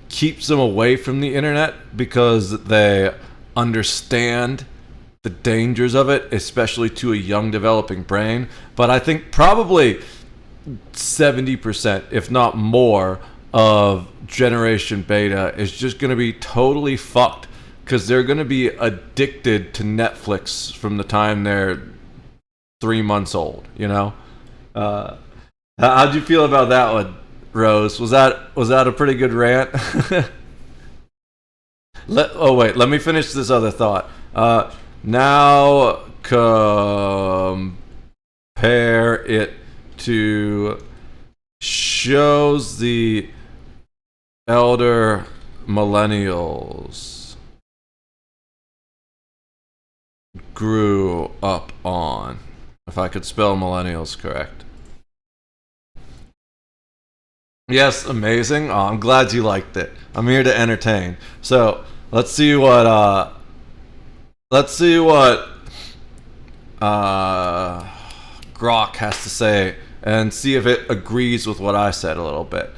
keeps them away from the internet because they understand the dangers of it, especially to a young developing brain. But I think probably 70%, if not more, of Generation Beta is just going to be totally fucked because they're going to be addicted to Netflix from the time they're 3 months old, you know? How'd you feel about that one, Rose? Was that a pretty good rant? Let me finish this other thought. Now compare it to shows the elder millennials grew up on. If I could spell millennials correct. Yes, amazing. Oh, I'm glad you liked it. I'm here to entertain. So let's see what Grok has to say and see if it agrees with what I said a little bit.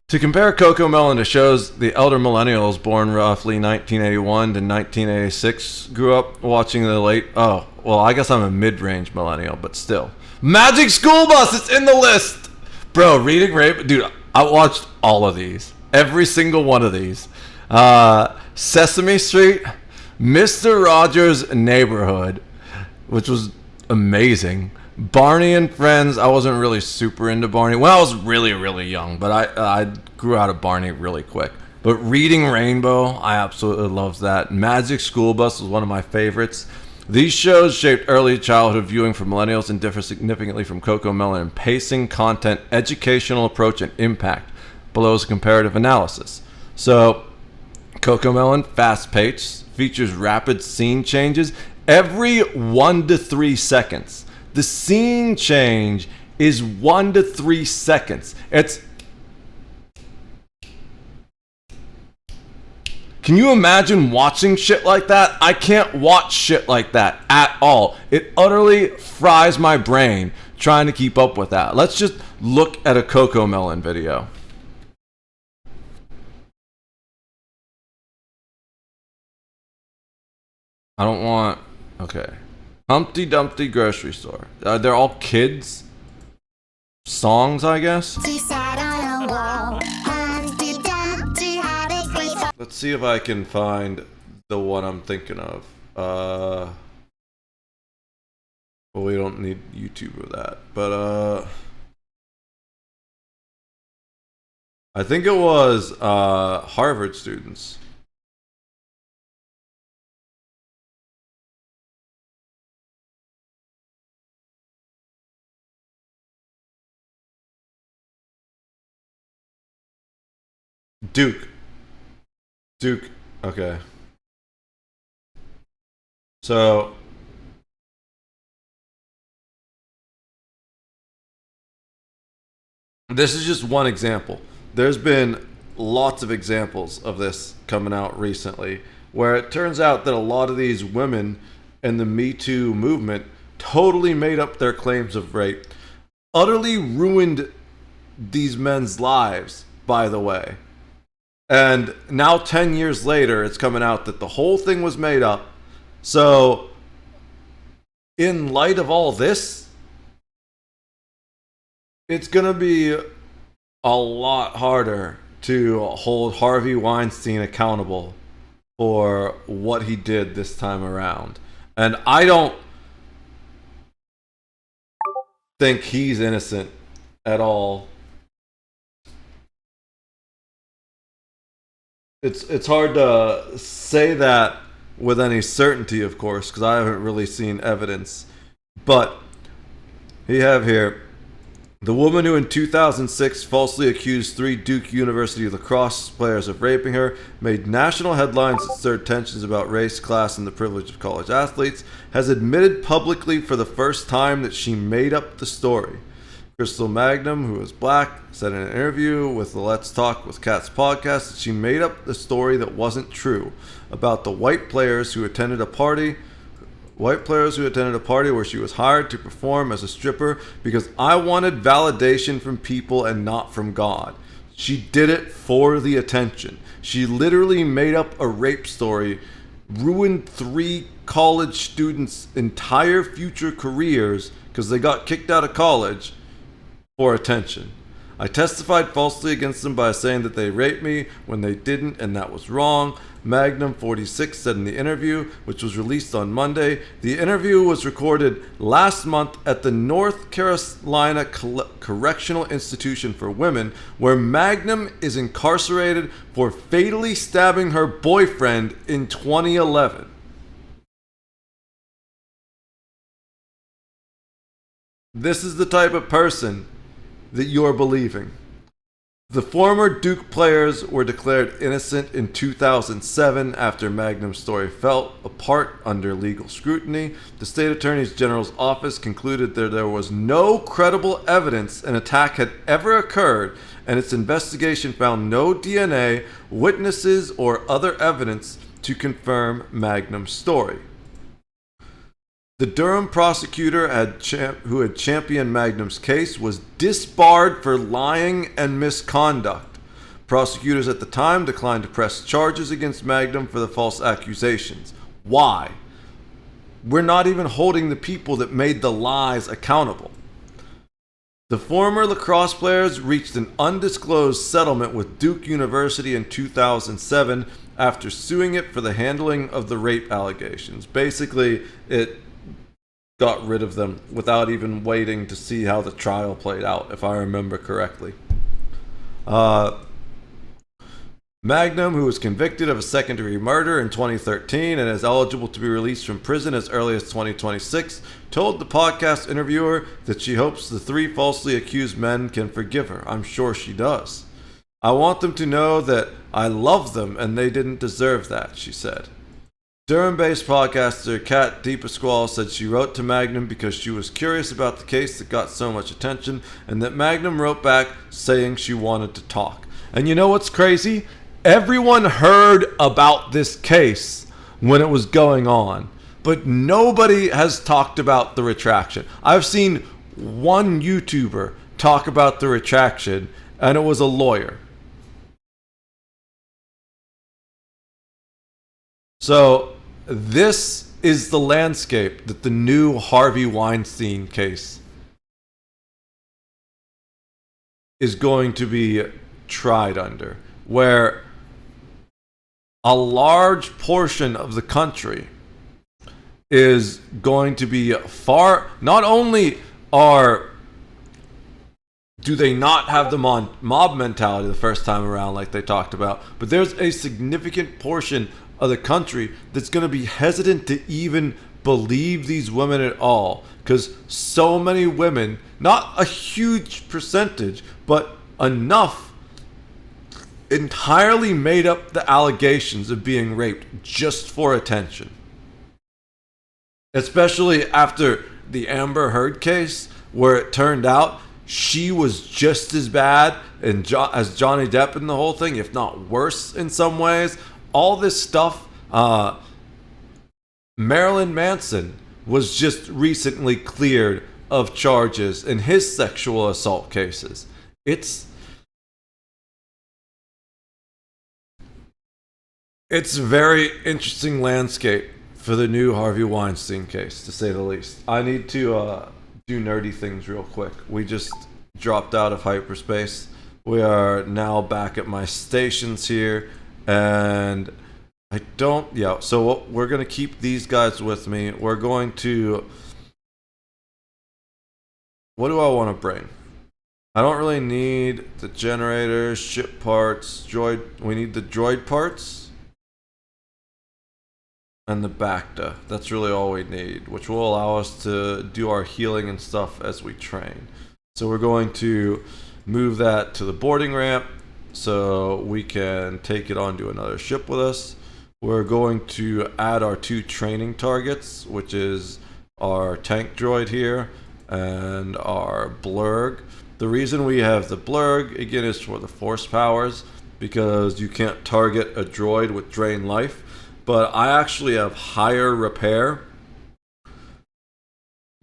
To compare CoComelon to shows the elder millennials born roughly 1981 to 1986 grew up watching the late... Oh, well, I guess I'm a mid-range millennial, but still. Magic School Bus! It's in the list! Bro, Reading Rainbow... Dude, I watched all of these. Every single one of these. Sesame Street, Mr. Rogers' Neighborhood, which was amazing. Barney and Friends, I wasn't really super into Barney. Well, I was really, really young, but I grew out of Barney really quick. But Reading Rainbow, I absolutely loved that. Magic School Bus was one of my favorites. These shows shaped early childhood viewing for millennials and differ significantly from CoComelon in pacing, content, educational approach, and impact. Below is a comparative analysis. So, CoComelon, fast-paced, features rapid scene changes every 1 to 3 seconds. The scene change is 1 to 3 seconds. Can you imagine watching shit like that? I can't watch shit like that at all. It utterly fries my brain trying to keep up with that. Let's just look at a CoComelon video. I don't want... Okay. Humpty Dumpty grocery store. They're all kids songs, I guess. Let's see if I can find the one I'm thinking of. Well, we don't need YouTube with that, but I think it was Harvard students. Duke. Okay. So this is just one example. There's been lots of examples of this coming out recently, where it turns out that a lot of these women in the Me Too movement totally made up their claims of rape, utterly ruined these men's lives, by the way. And now 10 years later, it's coming out that the whole thing was made up. So, in light of all this, it's going to be a lot harder to hold Harvey Weinstein accountable for what he did this time around. And I don't think he's innocent at all. It's hard to say that with any certainty, of course, because I haven't really seen evidence. But you have here the woman who in 2006 falsely accused 3 Duke University lacrosse players of raping her made national headlines that stirred tensions about race, class, and the privilege of college athletes, has admitted publicly for the first time that she made up the story. Crystal Magnum, who is black, said in an interview with the Let's Talk with Cats podcast that she made up the story that wasn't true about the white players who attended a party where she was hired to perform as a stripper because I wanted validation from people and not from God. She did it for the attention. She literally made up a rape story, ruined 3 college students' entire future careers because they got kicked out of college for attention. I testified falsely against them by saying that they raped me when they didn't, and that was wrong. Magnum 46 said in the interview, which was released on Monday. The interview was recorded last month at the North Carolina Correctional Institution for Women, where Magnum is incarcerated for fatally stabbing her boyfriend in 2011. This is the type of person that you're believing. The former Duke players were declared innocent in 2007 after Magnum's story fell apart under legal scrutiny. The state attorney general's office concluded that there was no credible evidence an attack had ever occurred, and its investigation found no DNA, witnesses, or other evidence to confirm Magnum's story. The Durham prosecutor who had championed Magnum's case was disbarred for lying and misconduct. Prosecutors at the time declined to press charges against Magnum for the false accusations. Why? We're not even holding the people that made the lies accountable. The former lacrosse players reached an undisclosed settlement with Duke University in 2007 after suing it for the handling of the rape allegations. Basically, it got rid of them without even waiting to see how the trial played out, if I remember correctly. Magnum, who was convicted of a second-degree murder in 2013 and is eligible to be released from prison as early as 2026, told the podcast interviewer that she hopes the 3 falsely accused men can forgive her. I'm sure she does. I want them to know that I love them and they didn't deserve that, she said. Durham-based podcaster Kat DePasquale said she wrote to Magnum because she was curious about the case that got so much attention, and that Magnum wrote back saying she wanted to talk. And you know what's crazy? Everyone heard about this case when it was going on, but nobody has talked about the retraction. I've seen one YouTuber talk about the retraction, and it was a lawyer. So this is the landscape that the new Harvey Weinstein case is going to be tried under, where a large portion of the country is going to be not only do they not have the mob mentality the first time around like they talked about, but there's a significant portion of the country that's going to be hesitant to even believe these women at all, because so many women, not a huge percentage, but enough entirely made up the allegations of being raped just for attention. Especially after the Amber Heard case, where it turned out she was just as bad as Johnny Depp in the whole thing, if not worse in some ways. All this stuff. Marilyn Manson was just recently cleared of charges in his sexual assault cases. It's a very interesting landscape for the new Harvey Weinstein case, to say the least. I need to do nerdy things real quick. We just dropped out of hyperspace. We are now back at my stations here, and so we're going to keep these guys with me. We're going to... What do I want to bring? I don't really need the generators, ship parts, droid. We need the droid parts and the Bacta. That's really all we need, which will allow us to do our healing and stuff as we train. So we're going to move that to the boarding ramp so we can take it onto another ship with us. We're going to add our 2 training targets, which is our tank droid here and our blurg. The reason we have the blurg, again, is for the force powers, because you can't target a droid with drain life. But I actually have higher repair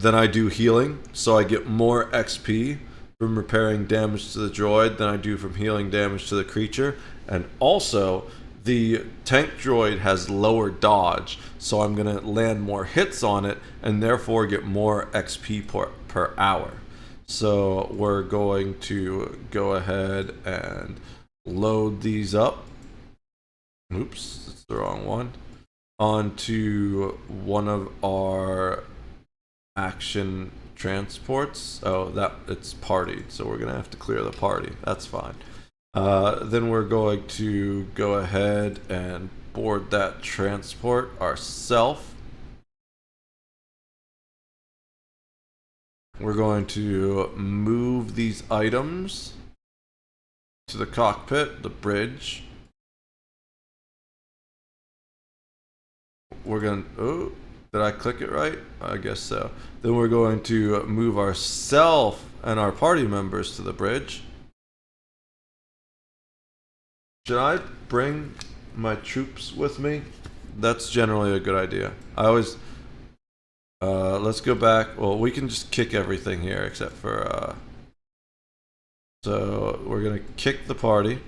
than I do healing, so I get more XP from repairing damage to the droid than I do from healing damage to the creature. And also, the tank droid has lower dodge, so I'm going to land more hits on it and therefore get more XP per hour. So we're going to go ahead and load these up. Oops, that's the wrong one. Onto one of our action transports. Oh, it's partied, so we're gonna have to clear the party. That's fine. Then we're going to go ahead and board that transport ourselves. We're going to move these items to the cockpit, the bridge. We're going to... Oh, did I click it right? I guess so. Then we're going to move ourselves and our party members to the bridge. Should I bring my troops with me? That's generally a good idea. I always... let's go back. Well, we can just kick everything here except for... So, we're going to kick the party.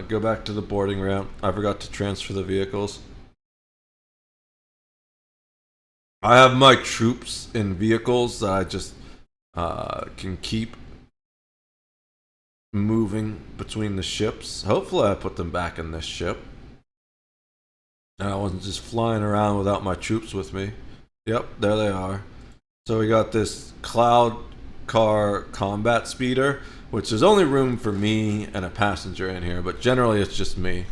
Go back to the boarding ramp. I forgot to transfer the vehicles. I have my troops in vehicles that I just can keep moving between the ships. Hopefully I put them back in this ship. And I wasn't just flying around without my troops with me. Yep, there they are. So we got this Cloud Car combat speeder, which there's only room for me and a passenger in here, but generally it's just me.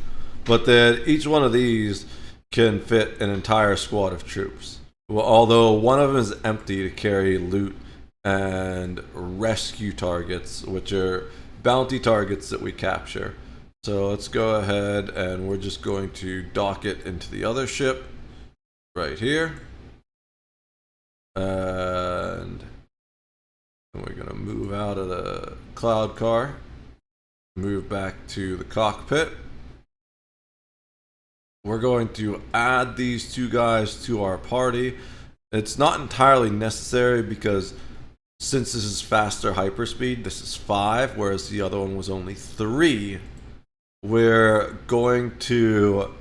But then each one of these can fit an entire squad of troops. Well, although one of them is empty to carry loot and rescue targets, which are bounty targets that we capture. So let's go ahead and we're just going to dock it into the other ship right here. And we're going to move out of the Cloud Car, move back to the cockpit. We're going to add these 2 guys to our party. It's not entirely necessary because since this is faster hyperspeed, this is 5, whereas the other one was only 3. We're going to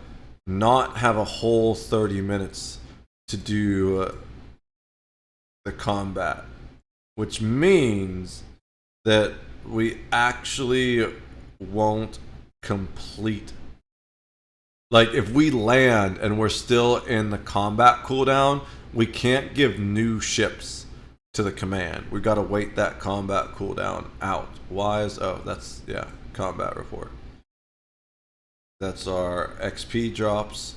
not have a whole 30 minutes to do the combat, which means that we actually won't complete. Like, if we land and we're still in the combat cooldown, we can't give new ships to the command. We've got to wait that combat cooldown out. Why is... Oh, that's... Yeah, combat report. That's our XP drops.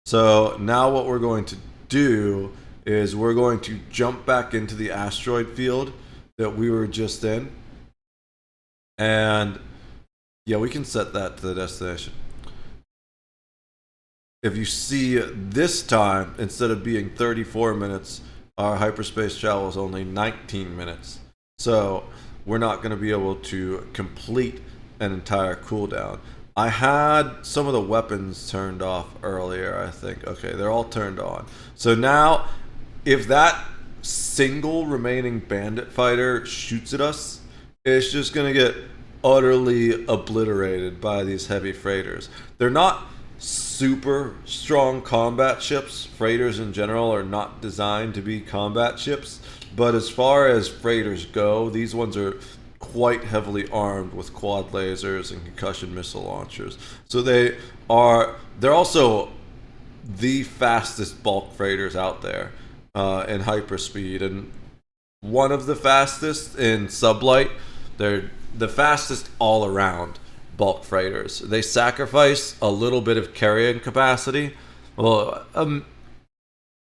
So now what we're going to do is we're going to jump back into the asteroid field that we were just in. And yeah, we can set that to the destination. If you see this time, instead of being 34 minutes, our hyperspace travel is only 19 minutes. So we're not going to be able to complete an entire cooldown. I had some of the weapons turned off earlier, I think. Okay, they're all turned on. So now, if that single remaining bandit fighter shoots at us, it's just going to get utterly obliterated by these heavy freighters. They're not super strong combat ships. Freighters in general are not designed to be combat ships. But as far as freighters go, these ones are quite heavily armed with quad lasers and concussion missile launchers. So they're also the fastest bulk freighters out there in hyperspeed, and one of the fastest in sublight. They're the fastest all around bulk freighters. They sacrifice a little bit of carrying capacity, well,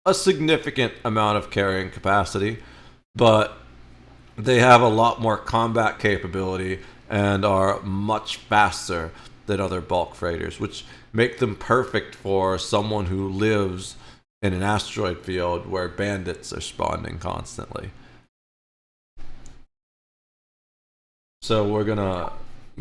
a significant amount of carrying capacity, but they have a lot more combat capability and are much faster than other bulk freighters, which make them perfect for someone who lives in an asteroid field where bandits are spawning constantly. So we're gonna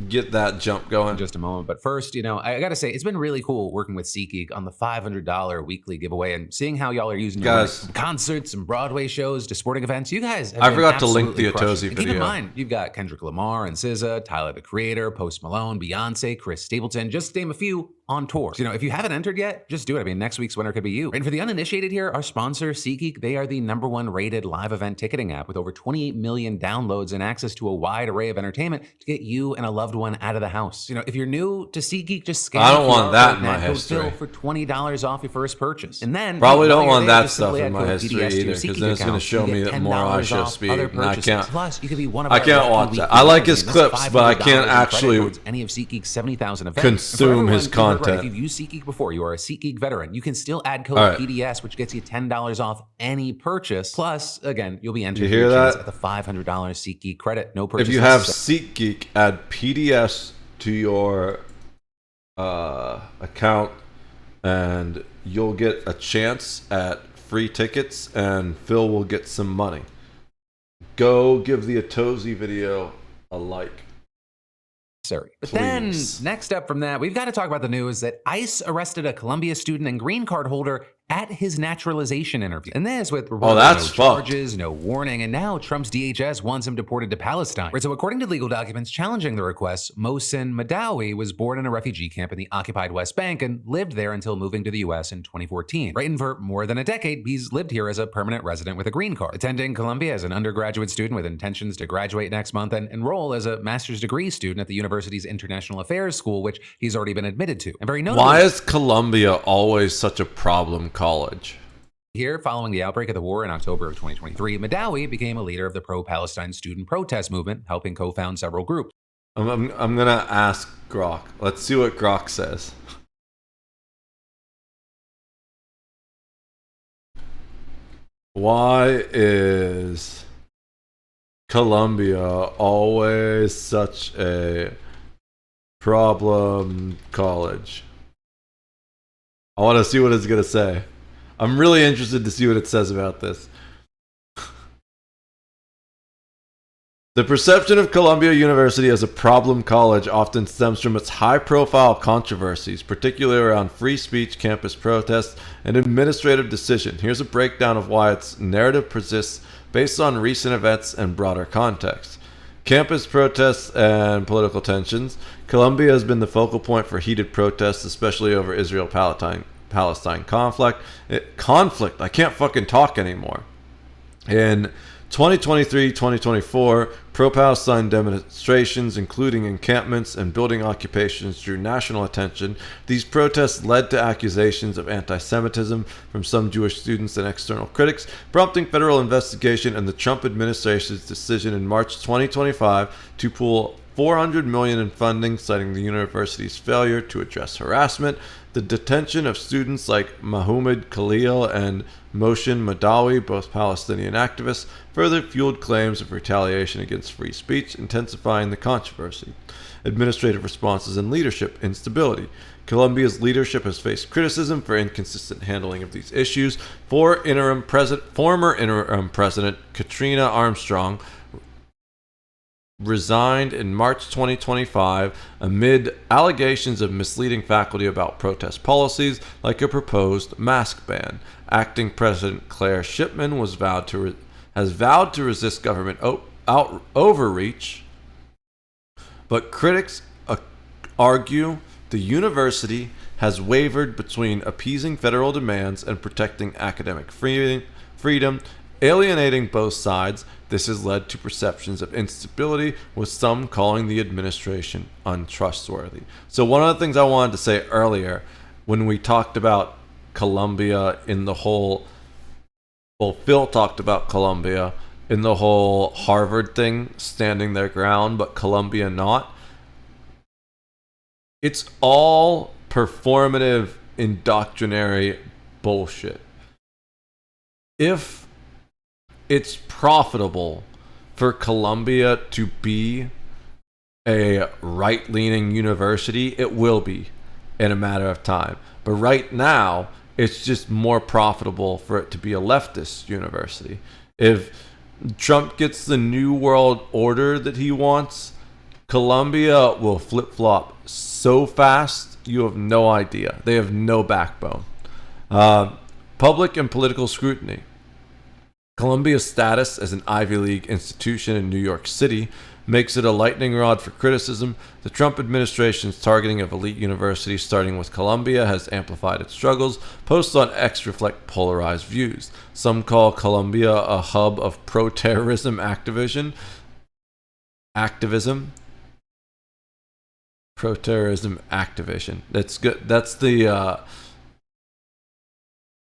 get that jump going in just a moment. But first, you know, I gotta say, it's been really cool working with SeatGeek on the $500 weekly giveaway and seeing how y'all are using your from concerts and Broadway shows to sporting events. You guys have I forgot to link the Atozy video. Keep in mind, you've got Kendrick Lamar and SZA, Tyler the Creator, Post Malone, Beyonce, Chris Stapleton, just to name a few, on tour. So, you know, if you haven't entered yet, just do it. I mean, next week's winner could be you. And for the uninitiated here, our sponsor, SeatGeek, they are the #1 rated live event ticketing app with over 28 million downloads and access to a wide array of entertainment to get you and a loved one out of the house. You know, if you're new to SeatGeek, just scan I don't the want QR that code in my and code history. Phil for $20 off your first purchase. And then Probably while don't you're want there, that just stuff simply in add my code history PDS to either, your 'cause SeatGeek then it's gonna account. show You me get that more I $10 show off speed, other and I purchases. can't- Plus, you could be one of I our can't lucky watch weekly that. I like his winners. That's clips, but I $500 can't in credit actually towards any of SeatGeek's 70,000 events. consume his And for everyone, content. if you've used SeatGeek before, you are a SeatGeek veteran, you can still add code All right. PDS, which gets you $10 off any purchase. Plus, again, you'll be entered You for hear your chance that? at the $500 SeatGeek credit. No purchase. If you have necessary. SeatGeek, add PDS to your account, and you'll get a chance at free tickets, and Phil will get some money. Go give the Atozy video a like. But then, Please. next up from that, we've got to talk about the news that ICE arrested a Columbia student and green card holder at his naturalization interview. And this with Oh, that's no fucked. charges, no warning, and now Trump's DHS wants him deported to Palestine. Right, so according to legal documents challenging the request, Mohsen Madawi was born in a refugee camp in the occupied West Bank and lived there until moving to the US in 2014. Right, and for more than a decade, he's lived here as a permanent resident with a green card, attending Columbia as an undergraduate student with intentions to graduate next month and enroll as a master's degree student at the university's International Affairs School, which he's already been admitted to. And very notably, Why is Columbia always such a problem college? here, following the outbreak of the war in October of 2023, Madawi became a leader of the pro-Palestine student protest movement, helping co-found several groups. I'm gonna ask Grok. Let's see what Grok says. Why is Columbia always such a problem college? I want to see what it's gonna say. I'm really interested to see what it says about this. The perception of Columbia University as a problem college often stems from its high-profile controversies, particularly around free speech, campus protests, and administrative decision. Here's a breakdown of why its narrative persists based on recent events and broader context. Campus protests and political tensions. Columbia has been the focal point for heated protests, especially over Israel-Palestine conflict. I can't fucking talk anymore. In 2023-2024, pro-Palestine demonstrations, including encampments and building occupations, drew national attention. These protests led to accusations of anti-Semitism from some Jewish students and external critics, prompting federal investigation and the Trump administration's decision in March 2025 to pull $400 million in funding, citing the university's failure to address harassment. The detention of students like Mahmoud Khalil and Mohsen Madawi, both Palestinian activists, further fueled claims of retaliation against free speech, intensifying the controversy. Administrative responses and leadership instability. Colombia's leadership has faced criticism for inconsistent handling of these issues. Former interim president Katrina Armstrong resigned in March 2025 amid allegations of misleading faculty about protest policies like a proposed mask ban. Acting President Claire Shipman has vowed to resist government overreach, but critics argue the university has wavered between appeasing federal demands and protecting academic freedom, alienating both sides. This has led to perceptions of instability, with some calling the administration untrustworthy. So one of the things I wanted to say earlier, when we talked about Colombia in the whole, well, Phil talked about Colombia in the whole Harvard thing, standing their ground, but Colombia not. It's all performative, indoctrinatory bullshit. If it's profitable for Columbia to be a right-leaning university, it will be in a matter of time. But right now, it's just more profitable for it to be a leftist university. If Trump gets the new world order that he wants, Columbia will flip-flop so fast, you have no idea. They have no backbone. Public and political scrutiny. Columbia's status as an Ivy League institution in New York City makes it a lightning rod for criticism. The Trump administration's targeting of elite universities, starting with Columbia, has amplified its struggles. Posts on X reflect polarized views. Some call Columbia a hub of pro-terrorism activism. Pro-terrorism activism. That's good. That's the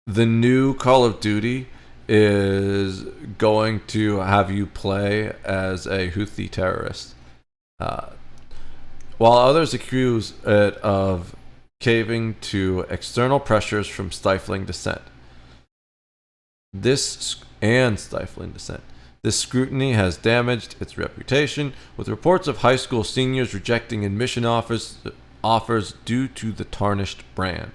new Call of Duty is going to have you play as a Houthi terrorist, while others accuse it of caving to external pressures from stifling dissent. This scrutiny has damaged its reputation, with reports of high school seniors rejecting admission offers due to the tarnished brand.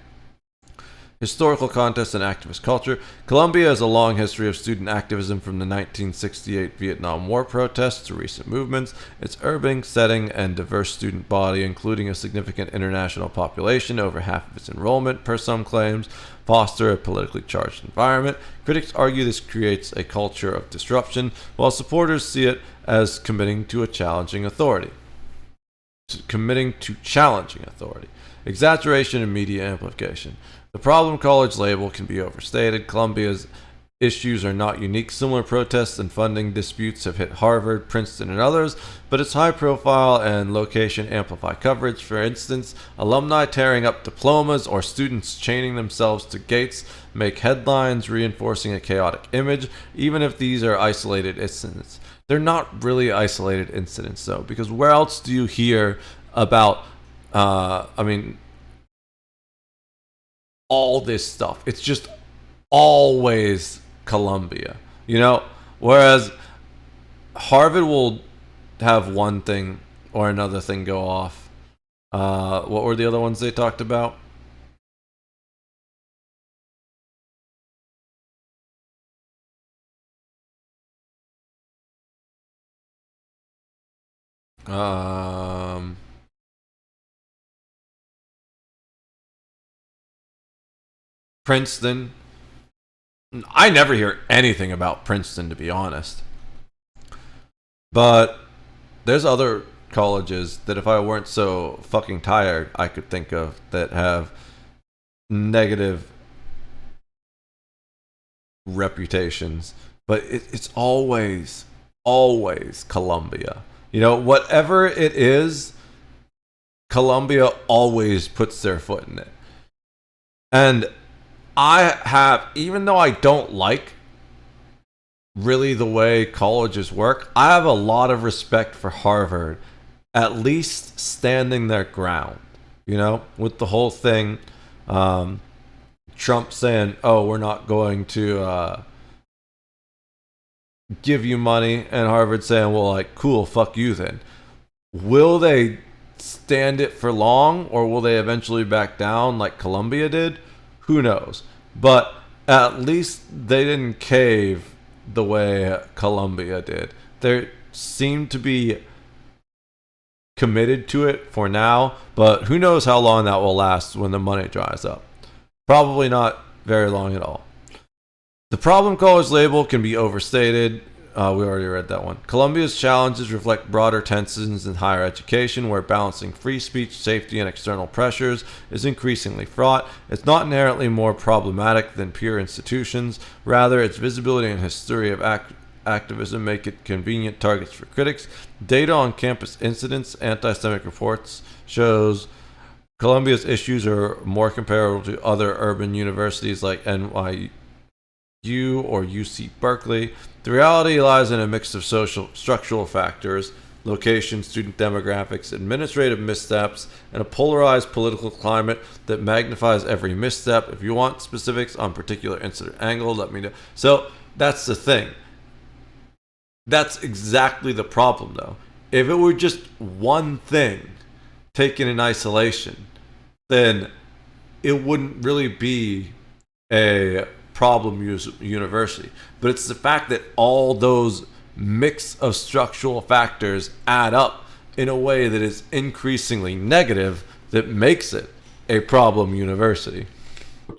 Historical context and activist culture. Colombia has a long history of student activism, from the 1968 Vietnam War protests to recent movements. Its urban setting and diverse student body, including a significant international population, over half of its enrollment, per some claims, foster a politically charged environment. Critics argue this creates a culture of disruption, while supporters see it as committing to challenging authority. Exaggeration and media amplification. The problem college label can be overstated. Columbia's issues are not unique. Similar protests and funding disputes have hit Harvard, Princeton, and others, but its high profile and location amplify coverage. For instance, alumni tearing up diplomas or students chaining themselves to gates make headlines, reinforcing a chaotic image, even if these are isolated incidents. They're not really isolated incidents, though, because where else do you hear about, all this stuff? It's just always Columbia, whereas Harvard will have one thing or another thing go off. What were the other ones they talked about? Princeton. I never hear anything about Princeton, to be honest. But there's other colleges that, if I weren't so fucking tired, I could think of that have negative reputations. But it's always Columbia. Whatever it is, Columbia always puts their foot in it. And even though I don't like really the way colleges work, I have a lot of respect for Harvard at least standing their ground, you know, with the whole thing. Trump saying, oh, we're not going to give you money, and Harvard saying, well, like, cool, fuck you then. Will they stand it for long, or will they eventually back down like Columbia did? Who knows? But at least they didn't cave the way Columbia did. They seem to be committed to it for now, but who knows how long that will last when the money dries up. Probably not very long at all. The problem college label can be overstated. We already read that one. Columbia's challenges reflect broader tensions in higher education, where balancing free speech, safety, and external pressures is increasingly fraught. It's not inherently more problematic than pure institutions. Rather, its visibility and history of activism make it convenient targets for critics. Data on campus incidents, anti-Semitic reports shows Columbia's issues are more comparable to other urban universities like NYU or UC Berkeley. The reality lies in a mix of social structural factors, location, student demographics, administrative missteps, and a polarized political climate that magnifies every misstep. If you want specifics on particular incident angle, let me know. So that's the thing. That's exactly the problem, though. If it were just one thing taken in isolation, then it wouldn't really be a problem university. But it's the fact that all those mix of structural factors add up in a way that is increasingly negative that makes it a problem university.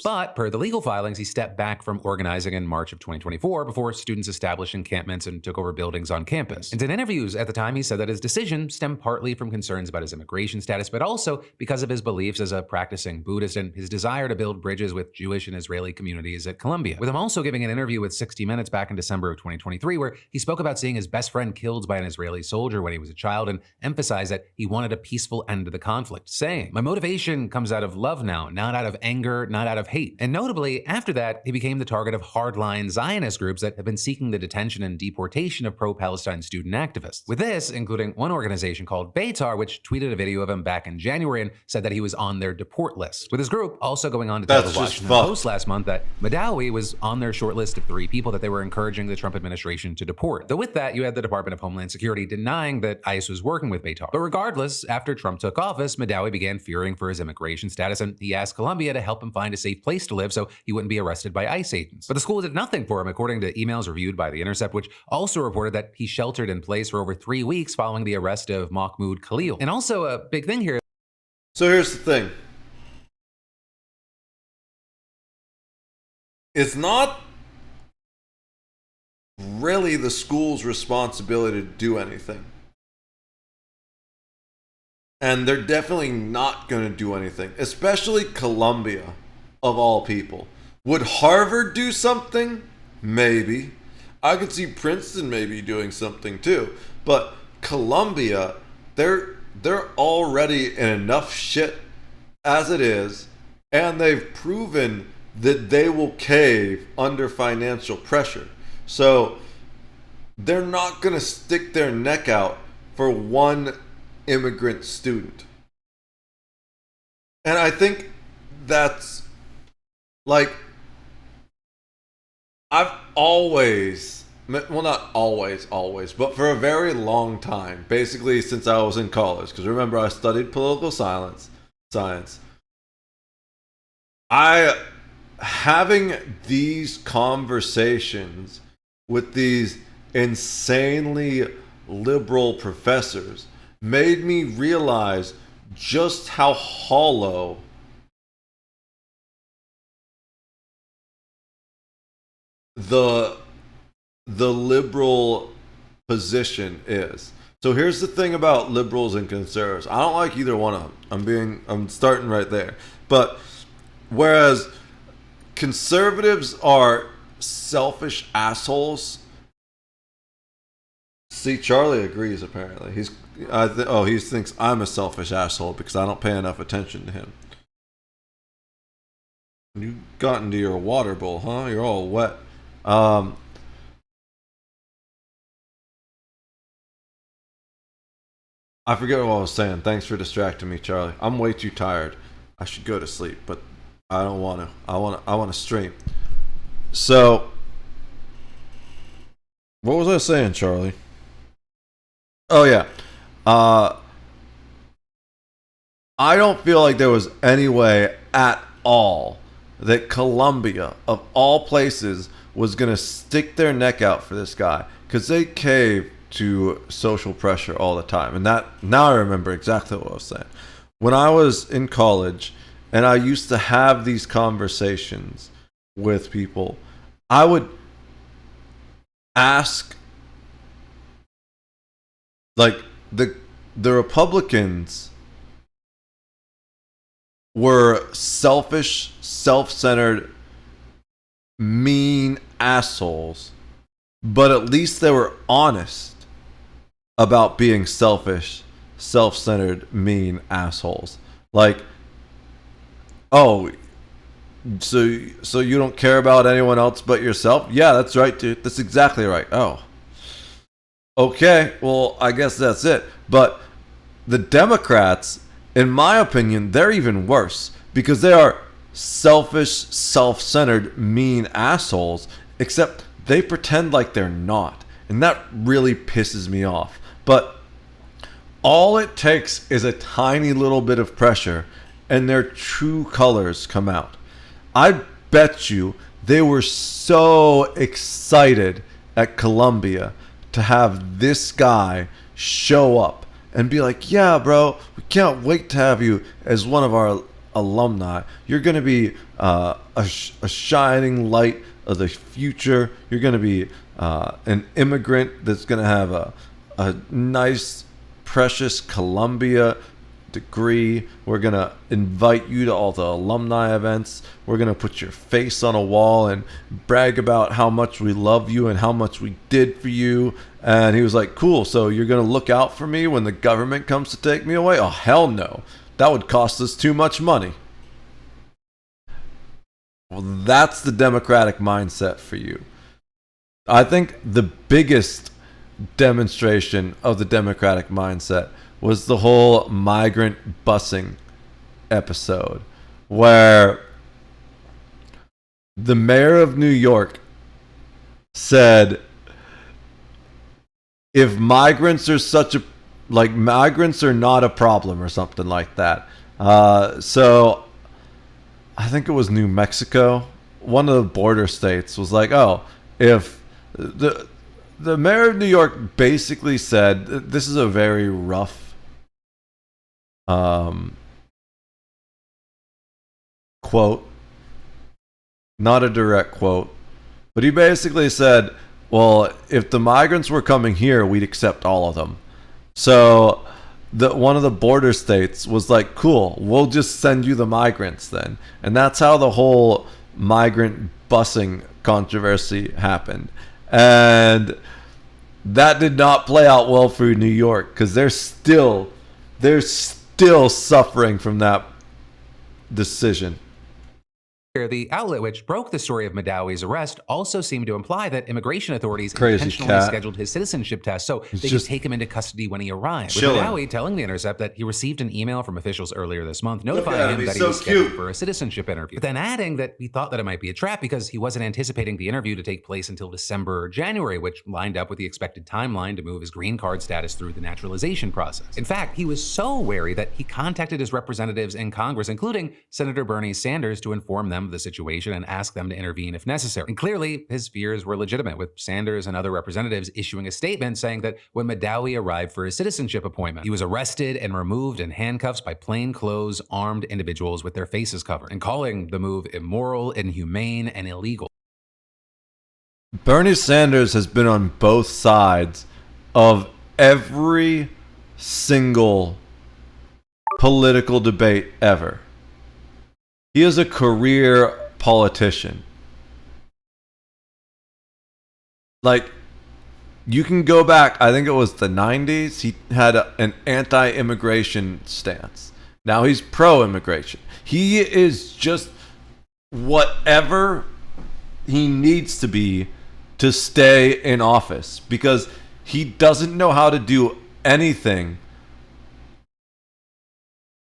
But per the legal filings, he stepped back from organizing in March of 2024 before students established encampments and took over buildings on campus. And in interviews at the time, he said that his decision stemmed partly from concerns about his immigration status, but also because of his beliefs as a practicing Buddhist and his desire to build bridges with Jewish and Israeli communities at Columbia. With him also giving an interview with 60 Minutes back in December of 2023, where he spoke about seeing his best friend killed by an Israeli soldier when he was a child and emphasized that he wanted a peaceful end to the conflict, saying, "My motivation comes out of love now, not out of anger, not out of hate." And notably, after that, he became the target of hardline Zionist groups that have been seeking the detention and deportation of pro-Palestine student activists. With this, including one organization called Beitar, which tweeted a video of him back in January and said that he was on their deport list. With his group also going on to tell the Washington Post last month that Madawi was on their short list of 3 people that they were encouraging the Trump administration to deport. Though with that, you had the Department of Homeland Security denying that ICE was working with Beitar. But regardless, after Trump took office, Madawi began fearing for his immigration status, and he asked Columbia to help him find a safe place to live so he wouldn't be arrested by ICE agents. But the school did nothing for him, according to emails reviewed by The Intercept, which also reported that he sheltered in place for over 3 weeks following the arrest of Mahmoud Khalil. And also a big thing here. So here's the thing. It's not really the school's responsibility to do anything. And they're definitely not going to do anything, especially Columbia, of all people. Would Harvard do something? Maybe. I could see Princeton maybe doing something too. But Columbia, they're already in enough shit as it is, and they've proven that they will cave under financial pressure. So they're not going to stick their neck out for one immigrant student. And I think that's like, I've always, well, not always, but for a very long time, basically since I was in college, because remember I studied political science. Having these conversations with these insanely liberal professors made me realize just how hollow the liberal position is. So here's the thing about liberals and conservatives. I don't like either one of them. I'm starting right there. But whereas conservatives are selfish assholes. See, Charlie agrees apparently. He thinks I'm a selfish asshole because I don't pay enough attention to him. You got into your water bowl, huh? You're all wet. I forget what I was saying. Thanks for distracting me, Charlie. I'm way too tired. I should go to sleep, but I don't want to. I want to stream. So, what was I saying, Charlie? Oh yeah. I don't feel like there was any way at all that Colombia, of all places, was going to stick their neck out for this guy, because they cave to social pressure all the time. And that, now I remember exactly what I was saying. When I was in college and I used to have these conversations with people, I would ask, like, the Republicans were selfish, self-centered, mean assholes, but at least they were honest about being selfish, self-centered, mean assholes. Like, oh, so you don't care about anyone else but yourself? Yeah, that's right, dude. That's exactly right. Oh, okay, well, I guess that's it. But the Democrats, in my opinion, they're even worse, because they are selfish, self-centered, mean assholes, except they pretend like they're not. And that really pisses me off. But all it takes is a tiny little bit of pressure and their true colors come out. I bet you they were so excited at Columbia to have this guy show up and be like, yeah, bro, we can't wait to have you as one of our alumni. You're going to be a shining light of the future. You're going to be an immigrant that's going to have a nice, precious Columbia degree. We're going to invite you to all the alumni events. We're going to put your face on a wall and brag about how much we love you and how much we did for you. And he was like, cool, so you're going to look out for me when the government comes to take me away? Oh, hell no. That would cost us too much money. Well, that's the Democratic mindset for you. I think the biggest demonstration of the Democratic mindset was the whole migrant busing episode, where the mayor of New York said, if migrants are migrants are not a problem, or something like that. So I think it was New Mexico, one of the border states, was like, oh, if the mayor of New York basically said, this is a very rough quote, not a direct quote, but he basically said, well, if the migrants were coming here, we'd accept all of them. So one of the border states was like, cool, we'll just send you the migrants then. And that's how the whole migrant busing controversy happened. And that did not play out well for New York, because they're still suffering from that decision. The outlet which broke the story of Madawi's arrest also seemed to imply that immigration authorities intentionally scheduled his citizenship test so they could take him into custody when he arrived. With Madawi telling The Intercept that he received an email from officials earlier this month notifying him that he was scheduled for a citizenship interview, but then adding that he thought that it might be a trap because he wasn't anticipating the interview to take place until December or January, which lined up with the expected timeline to move his green card status through the naturalization process. In fact, he was so wary that he contacted his representatives in Congress, including Senator Bernie Sanders, to inform them of the situation and ask them to intervene if necessary. And clearly, his fears were legitimate, with Sanders and other representatives issuing a statement saying that when Madawi arrived for his citizenship appointment, he was arrested and removed in handcuffs by plainclothes armed individuals with their faces covered, and calling the move immoral, inhumane, and illegal. Bernie Sanders has been on both sides of every single political debate ever. He is a career politician. Like, you can go back, I think it was the 90s, he had an anti-immigration stance. Now he's pro-immigration. He is just whatever he needs to be to stay in office, because he doesn't know how to do anything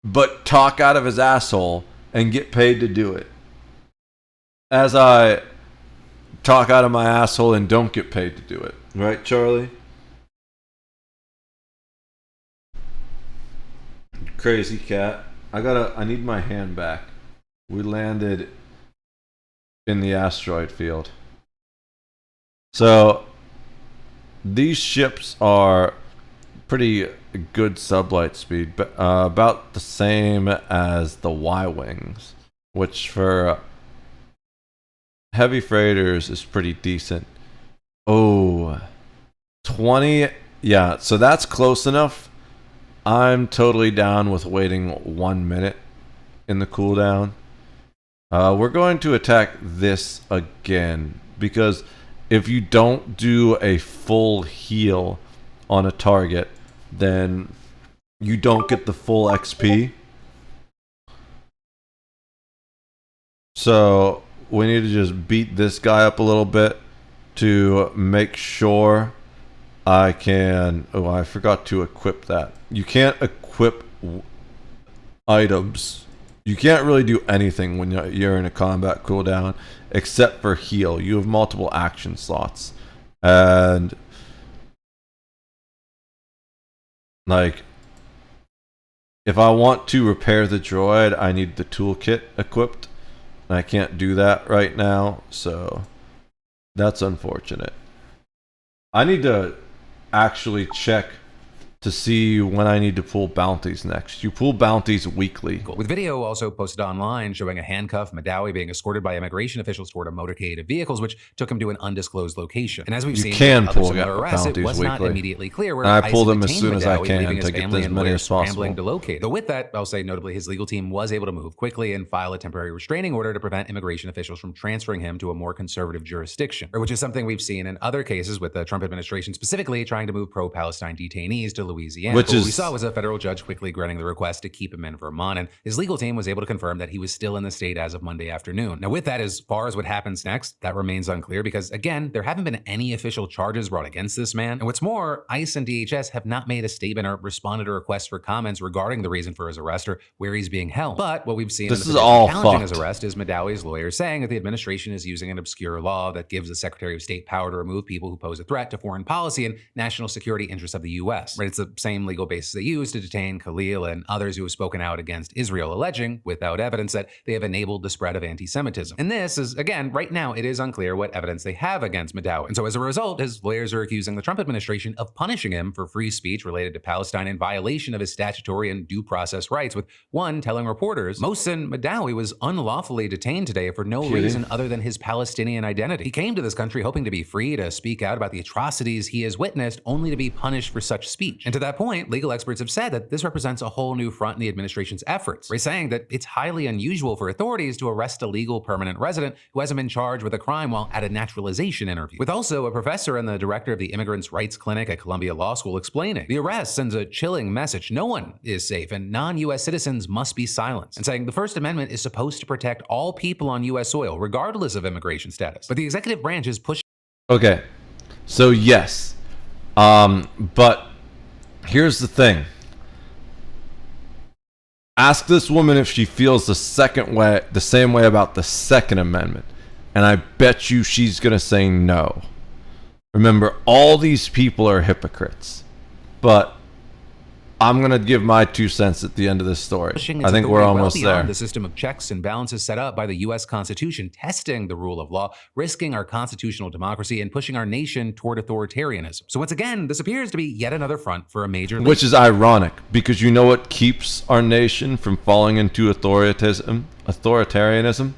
but talk out of his asshole and get paid to do it. As I talk out of my asshole and don't get paid to do it. Right, Charlie? Crazy cat. I need my hand back. We landed in the asteroid field. So these ships are pretty good sublight speed, but about the same as the Y-Wings, which for heavy freighters is pretty decent. Oh, 20. Yeah, so that's close enough. I'm totally down with waiting 1 minute in the cooldown. We're going to attack this again, because if you don't do a full heal on a target, then you don't get the full XP. So we need to just beat this guy up a little bit to make sure I can... Oh, I forgot to equip that. You can't equip items. You can't really do anything when you're in a combat cooldown except for heal. You have multiple action slots. And like, if I want to repair the droid, I need the toolkit equipped. And I can't do that right now, so that's unfortunate. I need to actually check to see when I need to pull bounties next. You pull bounties weekly. With video also posted online showing a handcuffed Madawi being escorted by immigration officials toward a motorcade of vehicles, which took him to an undisclosed location. And as we've seen, can other pull similar arrests, it was not weekly. immediately clear where And I pull ICE them as detained soon as I Madawi, can leaving his to get family as and many lawyers as possible. scrambling to locate. Though with that, I'll say notably, his legal team was able to move quickly and file a temporary restraining order to prevent immigration officials from transferring him to a more conservative jurisdiction, which is something we've seen in other cases with the Trump administration specifically trying to move pro-Palestine detainees to Louisiana. Which What is... we saw was a federal judge quickly granting the request to keep him in Vermont, and his legal team was able to confirm that he was still in the state as of Monday afternoon. Now, with that, as far as what happens next, that remains unclear because, again, there haven't been any official charges brought against this man. And what's more, ICE and DHS have not made a statement or responded to requests for comments regarding the reason for his arrest or where he's being held. But what we've seen This in the is petition all challenging fucked. his arrest is Madawi's lawyer saying that the administration is using an obscure law that gives the Secretary of State power to remove people who pose a threat to foreign policy and national security interests of the U.S. Right? It's the same legal basis they use to detain Khalil and others who have spoken out against Israel, alleging, without evidence, that they have enabled the spread of anti-Semitism. And this is, again, right now, it is unclear what evidence they have against Madawi. And so as a result, his lawyers are accusing the Trump administration of punishing him for free speech related to Palestine in violation of his statutory and due process rights, with one telling reporters, Mohsen Madawi was unlawfully detained today for no reason other than his Palestinian identity. He came to this country hoping to be free to speak out about the atrocities he has witnessed, only to be punished for such speech. And to that point, legal experts have said that this represents a whole new front in the administration's efforts. They're saying that it's highly unusual for authorities to arrest a legal permanent resident who hasn't been charged with a crime while at a naturalization interview. With also a professor and the director of the Immigrants' Rights Clinic at Columbia Law School explaining, the arrest sends a chilling message. No one is safe and non-US citizens must be silenced. And saying the First Amendment is supposed to protect all people on US soil, regardless of immigration status. But the executive branch is pushing. Okay, so yes, but here's the thing. Ask this woman if she feels the same way about the Second Amendment, and I bet you she's gonna say no. Remember, all these people are hypocrites, but I'm gonna give my 2 cents at the end of this story. I think we're almost there. The system of checks and balances set up by the U.S. Constitution, testing the rule of law, risking our constitutional democracy, and pushing our nation toward authoritarianism. So once again, this appears to be yet another front for a major league. Which is ironic, because you know what keeps our nation from falling into authoritarianism?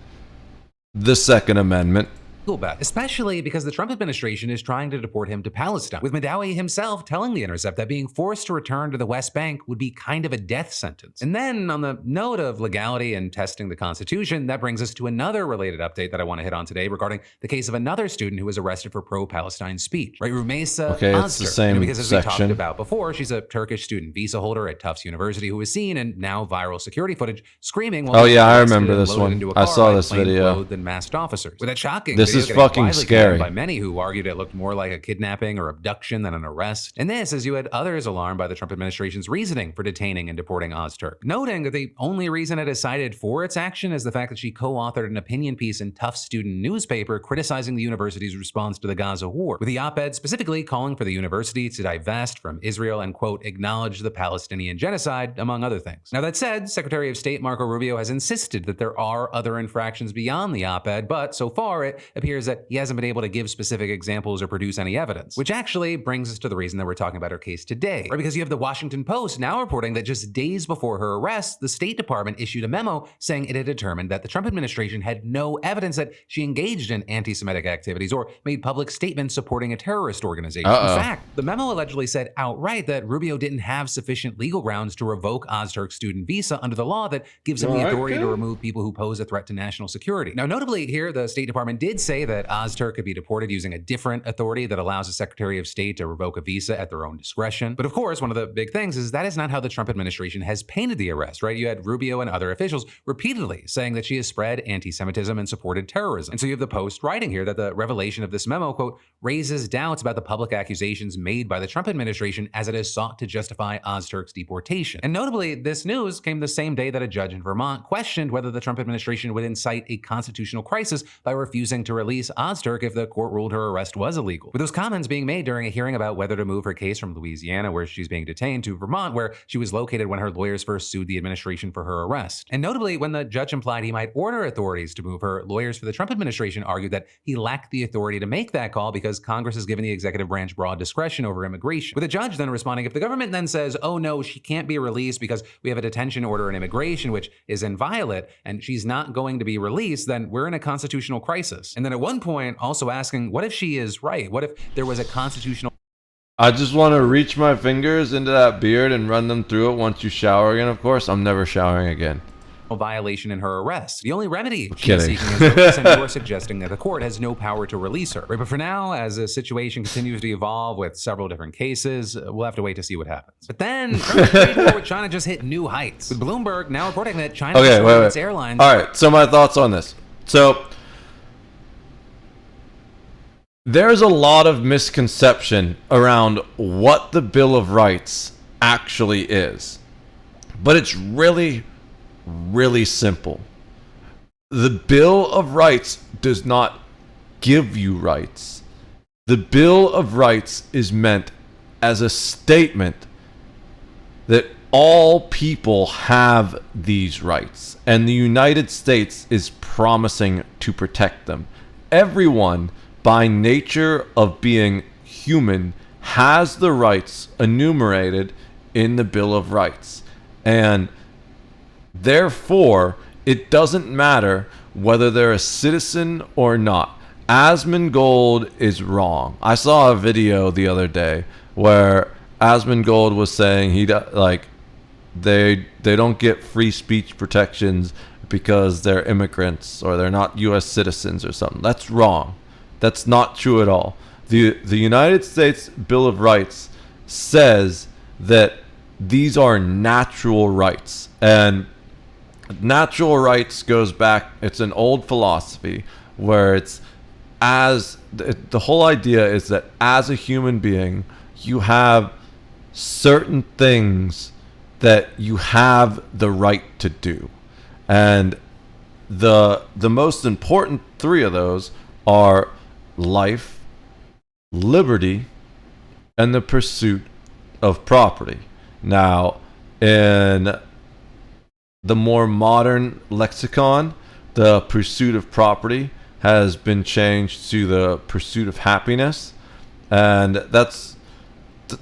The Second Amendment. Bet, especially because the Trump administration is trying to deport him to Palestine, with Madawi himself telling The Intercept that being forced to return to the West Bank would be kind of a death sentence. And then on the note of legality and testing the Constitution, that brings us to another related update that I want to hit on today regarding the case of another student who was arrested for pro-Palestine speech, right? Rumeysa Okay, Oztur. it's the same Because as we talked section. about before, she's a Turkish student visa holder at Tufts University who was seen in now viral security footage screaming while Oh yeah, I arrested remember and this loaded one. into a I car saw by this video. plainclothed and masked officers. With that shocking This video is getting fucking widely scary. condemned by many who argued it looked more like a kidnapping or abduction than an arrest. And this, as you had others alarmed by the Trump administration's reasoning for detaining and deporting Ozturk, noting that the only reason it has cited for its action is the fact that she co-authored an opinion piece in Tufts student newspaper criticizing the university's response to the Gaza war, with the op-ed specifically calling for the university to divest from Israel and, quote, acknowledge the Palestinian genocide, among other things. Now, that said, Secretary of State Marco Rubio has insisted that there are other infractions beyond the op-ed, but so far it appears that he hasn't been able to give specific examples or produce any evidence, which actually brings us to the reason that we're talking about her case today, right? Because you have the Washington Post now reporting that just days before her arrest, the State Department issued a memo saying it had determined that the Trump administration had no evidence that she engaged in anti-Semitic activities or made public statements supporting a terrorist organization. In fact, the memo allegedly said outright that Rubio didn't have sufficient legal grounds to revoke Ozturk's student visa under the law that gives him the authority to remove people who pose a threat to national security. Now, notably here, the State Department did say that Ozturk could be deported using a different authority that allows the Secretary of State to revoke a visa at their own discretion. But of course, one of the big things is that is not how the Trump administration has painted the arrest, right? You had Rubio and other officials repeatedly saying that she has spread anti-Semitism and supported terrorism. And so you have the Post writing here that the revelation of this memo, quote, raises doubts about the public accusations made by the Trump administration as it has sought to justify Ozturk's deportation. And notably, this news came the same day that a judge in Vermont questioned whether the Trump administration would incite a constitutional crisis by refusing to release Ozturk if the court ruled her arrest was illegal. With those comments being made during a hearing about whether to move her case from Louisiana, where she's being detained, to Vermont, where she was located when her lawyers first sued the administration for her arrest. And notably, when the judge implied he might order authorities to move her, lawyers for the Trump administration argued that he lacked the authority to make that call because Congress has given the executive branch broad discretion over immigration. With the judge then responding, if the government then says, oh no, she can't be released because we have a detention order in immigration, which is inviolate, and she's not going to be released, then we're in a constitutional crisis. And then at one point also asking, what if she is right? What if there was a constitutional... I just want to reach my fingers into that beard and run them through it once you shower again, of course. I'm never showering again. violation in her arrest. The only remedy she's Kidding. seeking is release, and you are suggesting that the court has no power to release her. Right, but for now, as the situation continues to evolve with several different cases, we'll have to wait to see what happens. But then, Trump's trade war with China just hit new heights, with Bloomberg now reporting that China its airlines... All right, so my thoughts on this. So, there's a lot of misconception around what the Bill of Rights actually is. But it's really, really simple. The Bill of Rights does not give you rights. The Bill of Rights is meant as a statement that all people have these rights, and the United States is promising to protect them. Everyone, by nature of being human, has the rights enumerated in the Bill of Rights. And therefore, it doesn't matter whether they're a citizen or not. Asmongold is wrong. I saw a video the other day where Asmongold was saying they don't get free speech protections because they're immigrants or they're not U.S. citizens or something. That's wrong. That's not true at all. The United States Bill of Rights says that these are natural rights, and natural rights goes back, it's an old philosophy where it's the whole idea is that as a human being, you have certain things that you have the right to do. And the most important three of those are life, liberty, and the pursuit of property. Now, in the more modern lexicon, the pursuit of property has been changed to the pursuit of happiness. And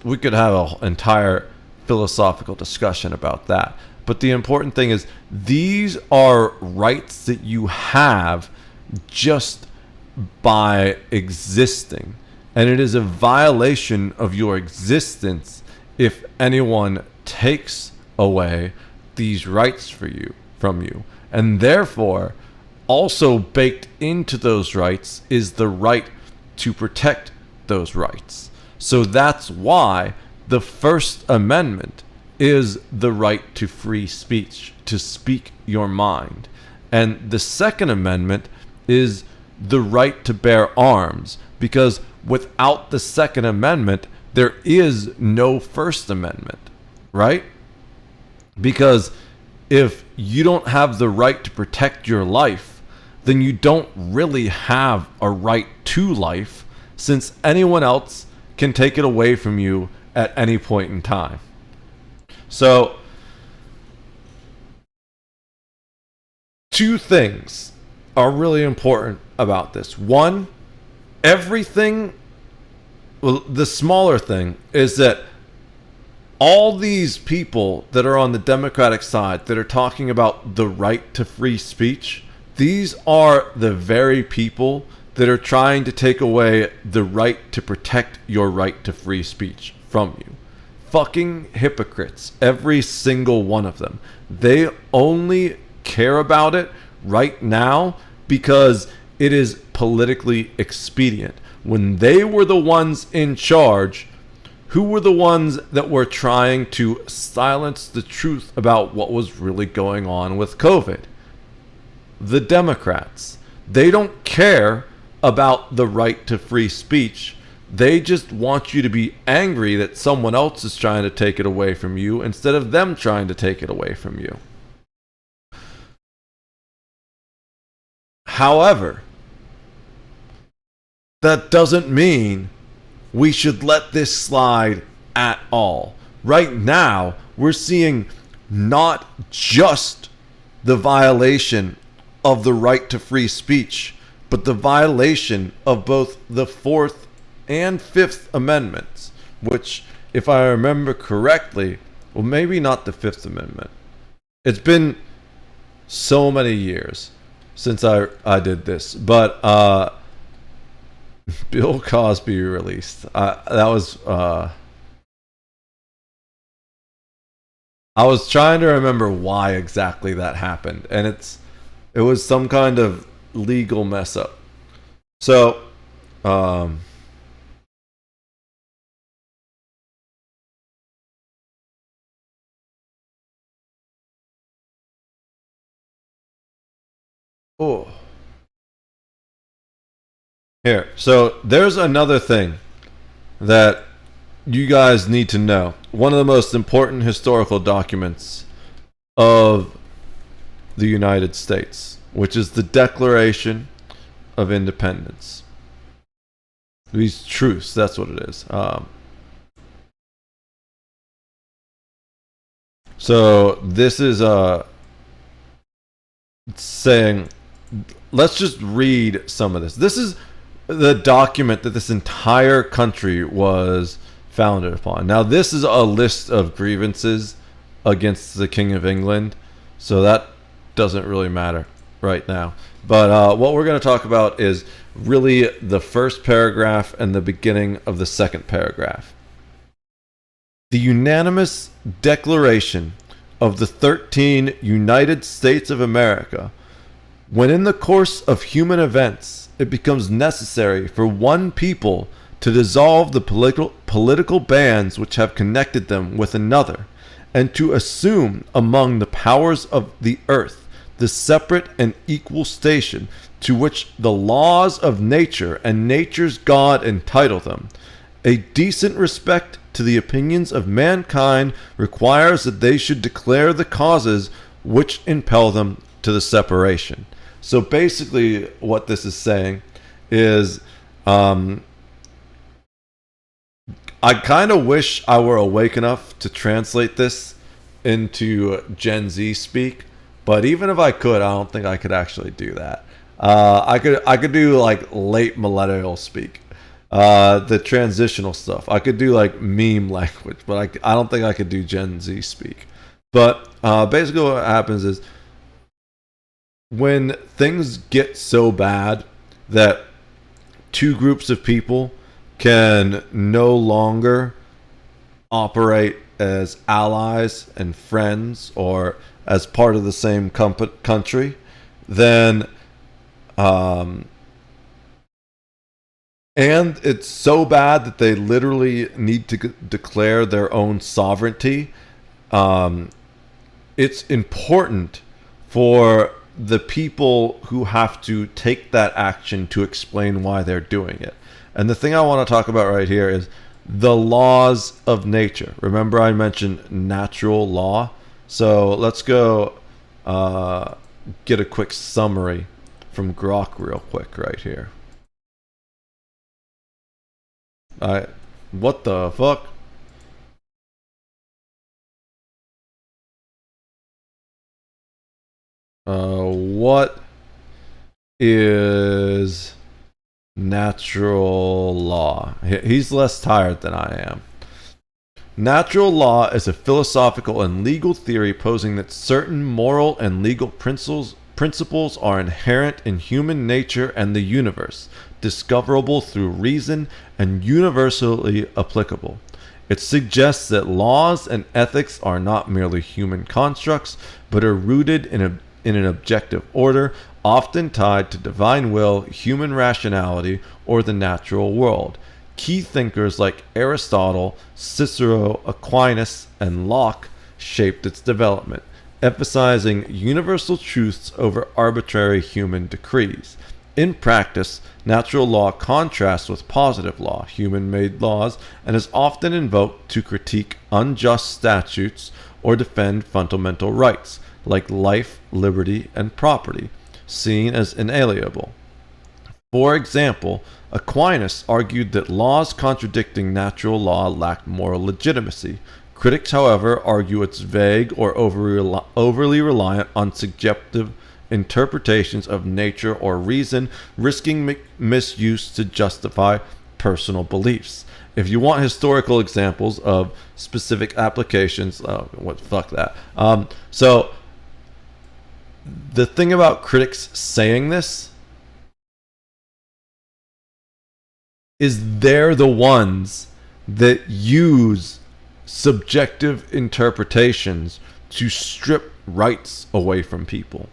we could have an entire philosophical discussion about that. But the important thing is, these are rights that you have just by existing. And it is a violation of your existence if anyone takes away these rights from you. And therefore, also baked into those rights is the right to protect those rights. So that's why the First Amendment is the right to free speech, to speak your mind. And the Second Amendment is the right to bear arms, because without the Second Amendment, there is no First Amendment, right? Because if you don't have the right to protect your life, then you don't really have a right to life, since anyone else can take it away from you at any point in time. So, two things are really important about this. One, everything, well, the smaller thing is that all these people that are on the Democratic side that are talking about the right to free speech, these are the very people that are trying to take away the right to protect your right to free speech from you. Fucking hypocrites, every single one of them. They only care about it right now because it is politically expedient. When they were the ones in charge, who were the ones that were trying to silence the truth about what was really going on with COVID? The Democrats. They don't care about the right to free speech. They just want you to be angry that someone else is trying to take it away from you instead of them trying to take it away from you. However, that doesn't mean we should let this slide at all. Right now, we're seeing not just the violation of the right to free speech, but the violation of both the Fourth and Fifth Amendments, which, if I remember correctly, well, maybe not the Fifth Amendment. It's been so many years since I did this, but Bill Cosby released. That was I was trying to remember why exactly that happened, and it was some kind of legal mess up. So, oh, here. So there's another thing that you guys need to know. One of the most important historical documents of the United States, which is the Declaration of Independence. These truths, that's what it is. So this is saying, let's just read some of this. This is the document that this entire country was founded upon. Now, this is a list of grievances against the King of England, so that doesn't really matter right now. But what we're going to talk about is really the first paragraph and the beginning of the second paragraph. The unanimous declaration of the 13 United States of America, when in the course of human events it becomes necessary for one people to dissolve the political bands which have connected them with another, and to assume among the powers of the earth the separate and equal station to which the laws of nature and nature's God entitle them. A decent respect to the opinions of mankind requires that they should declare the causes which impel them to the separation. So basically what this is saying is, I kind of wish I were awake enough to translate this into Gen Z speak, but even if I could, I don't think I could actually do that. I could do like late millennial speak, the transitional stuff. I could do like meme language, but I don't think I could do Gen Z speak. But basically what happens is, when things get so bad that two groups of people can no longer operate as allies and friends or as part of the same country, then and it's so bad that they literally need to declare their own sovereignty. It's important for the people who have to take that action to explain why they're doing it. And the thing I want to talk about right here is the laws of nature. Remember I mentioned natural law? So let's go get a quick summary from Grok real quick right here. What the fuck? What is natural law? He's less tired than I am. Natural law is a philosophical and legal theory posing that certain moral and legal principles are inherent in human nature and the universe, discoverable through reason, and universally applicable. It suggests that laws and ethics are not merely human constructs, but are rooted in an objective order, often tied to divine will, human rationality, or the natural world. Key thinkers like Aristotle, Cicero, Aquinas, and Locke shaped its development, emphasizing universal truths over arbitrary human decrees. In practice, natural law contrasts with positive law, human-made laws, and is often invoked to critique unjust statutes or defend fundamental rights, like life, liberty, and property, seen as inalienable. For example, Aquinas argued that laws contradicting natural law lacked moral legitimacy. Critics, however, argue it's vague or overly reliant on subjective interpretations of nature or reason, risking misuse to justify personal beliefs. If you want historical examples of specific applications, fuck that. So the thing about critics saying this is they're the ones that use subjective interpretations to strip rights away from people.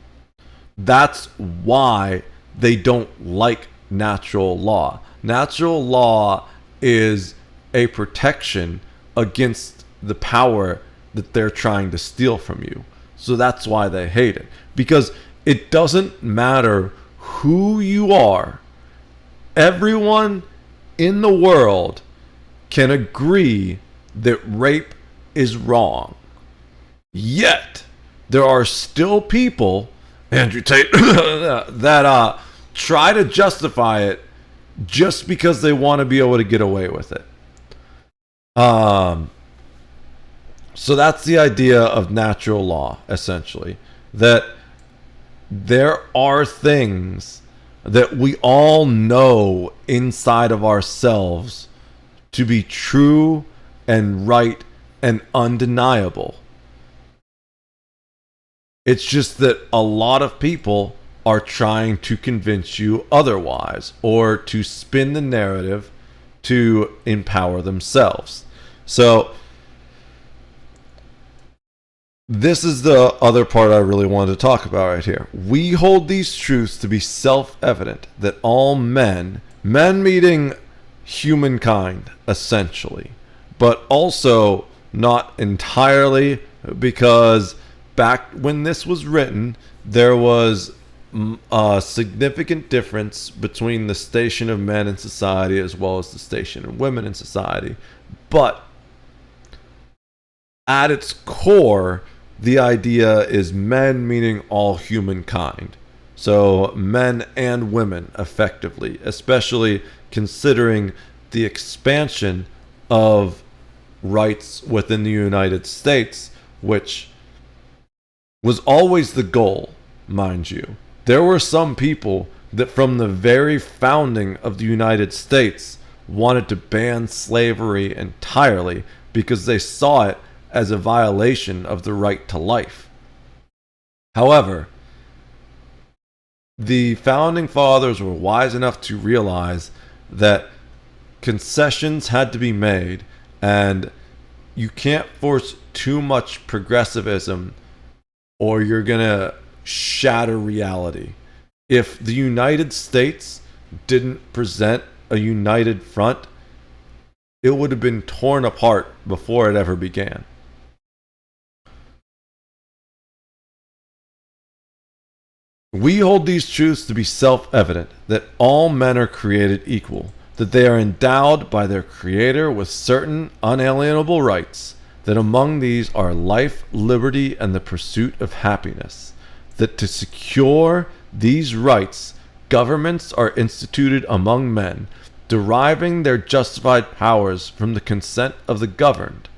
That's why they don't like natural law. Natural law is a protection against the power that they're trying to steal from you. So that's why they hate it. Because it doesn't matter who you are. Everyone in the world can agree that rape is wrong. Yet, there are still people, Andrew Tate, that try to justify it just because they want to be able to get away with it. So that's the idea of natural law, essentially. That there are things that we all know inside of ourselves to be true and right and undeniable. It's just that a lot of people are trying to convince you otherwise, or to spin the narrative to empower themselves. So this is the other part I really wanted to talk about right here. We hold these truths to be self-evident that all men meaning humankind, essentially, but also not entirely, because back when this was written, there was a significant difference between the station of men in society as well as the station of women in society. But at its core, the idea is men meaning all humankind. So men and women, effectively, especially considering the expansion of rights within the United States, which was always the goal, mind you. There were some people that from the very founding of the United States wanted to ban slavery entirely because they saw it as a violation of the right to life. However, the founding fathers were wise enough to realize that concessions had to be made, and you can't force too much progressivism or you're gonna shatter reality. If the United States didn't present a united front, it would have been torn apart before it ever began. We hold these truths to be self-evident, that all men are created equal, that they are endowed by their Creator with certain unalienable rights, that among these are life, liberty, and the pursuit of happiness, that to secure these rights, governments are instituted among men, deriving their justified powers from the consent of the governed,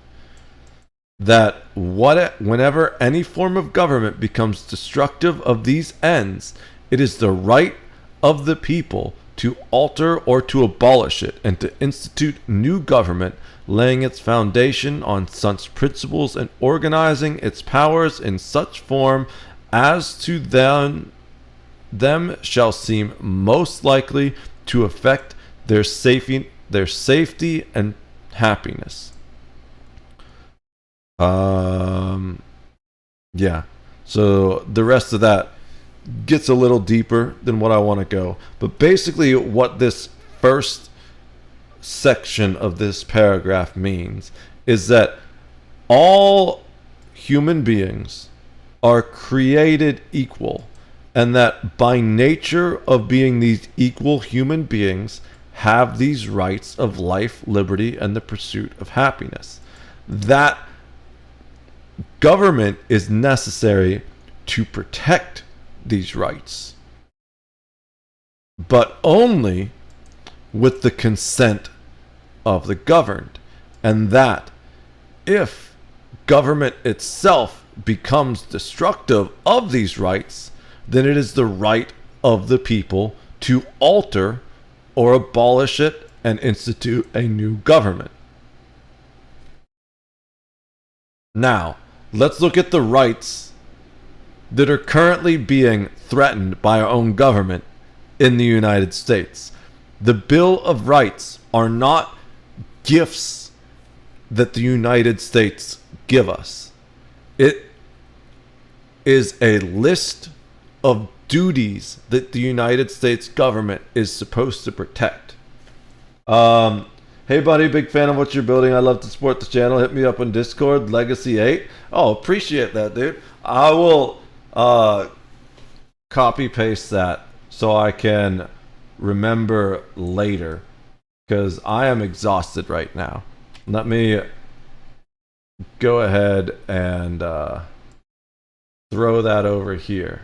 that whenever any form of government becomes destructive of these ends, it is the right of the people to alter or to abolish it, and to institute new government, laying its foundation on such principles and organizing its powers in such form as to them shall seem most likely to affect their safety and happiness. Yeah. So the rest of that gets a little deeper than what I want to go. But basically what this first section of this paragraph means is that all human beings are created equal, and that by nature of being these equal human beings have these rights of life, liberty, and the pursuit of happiness. That government is necessary to protect these rights, but only with the consent of the governed, and that if government itself becomes destructive of these rights, then it is the right of the people to alter or abolish it and institute a new government. Now, let's look at the rights that are currently being threatened by our own government in the United States. The Bill of Rights are not gifts that the United States give us. It is a list of duties that the United States government is supposed to protect. Hey buddy, big fan of what you're building. I love to support the channel. Hit me up on Discord, Legacy 8. Oh, appreciate that, dude. I will copy paste that so I can remember later, because I am exhausted right now. Let me go ahead and throw that over here.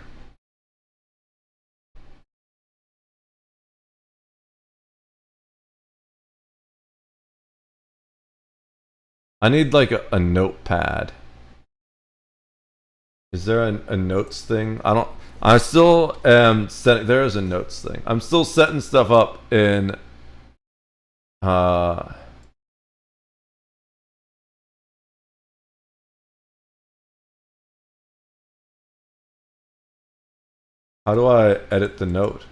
I need like a notepad. Is there a notes thing? I still am setting, there is a notes thing. I'm still setting stuff up in how do I edit the note?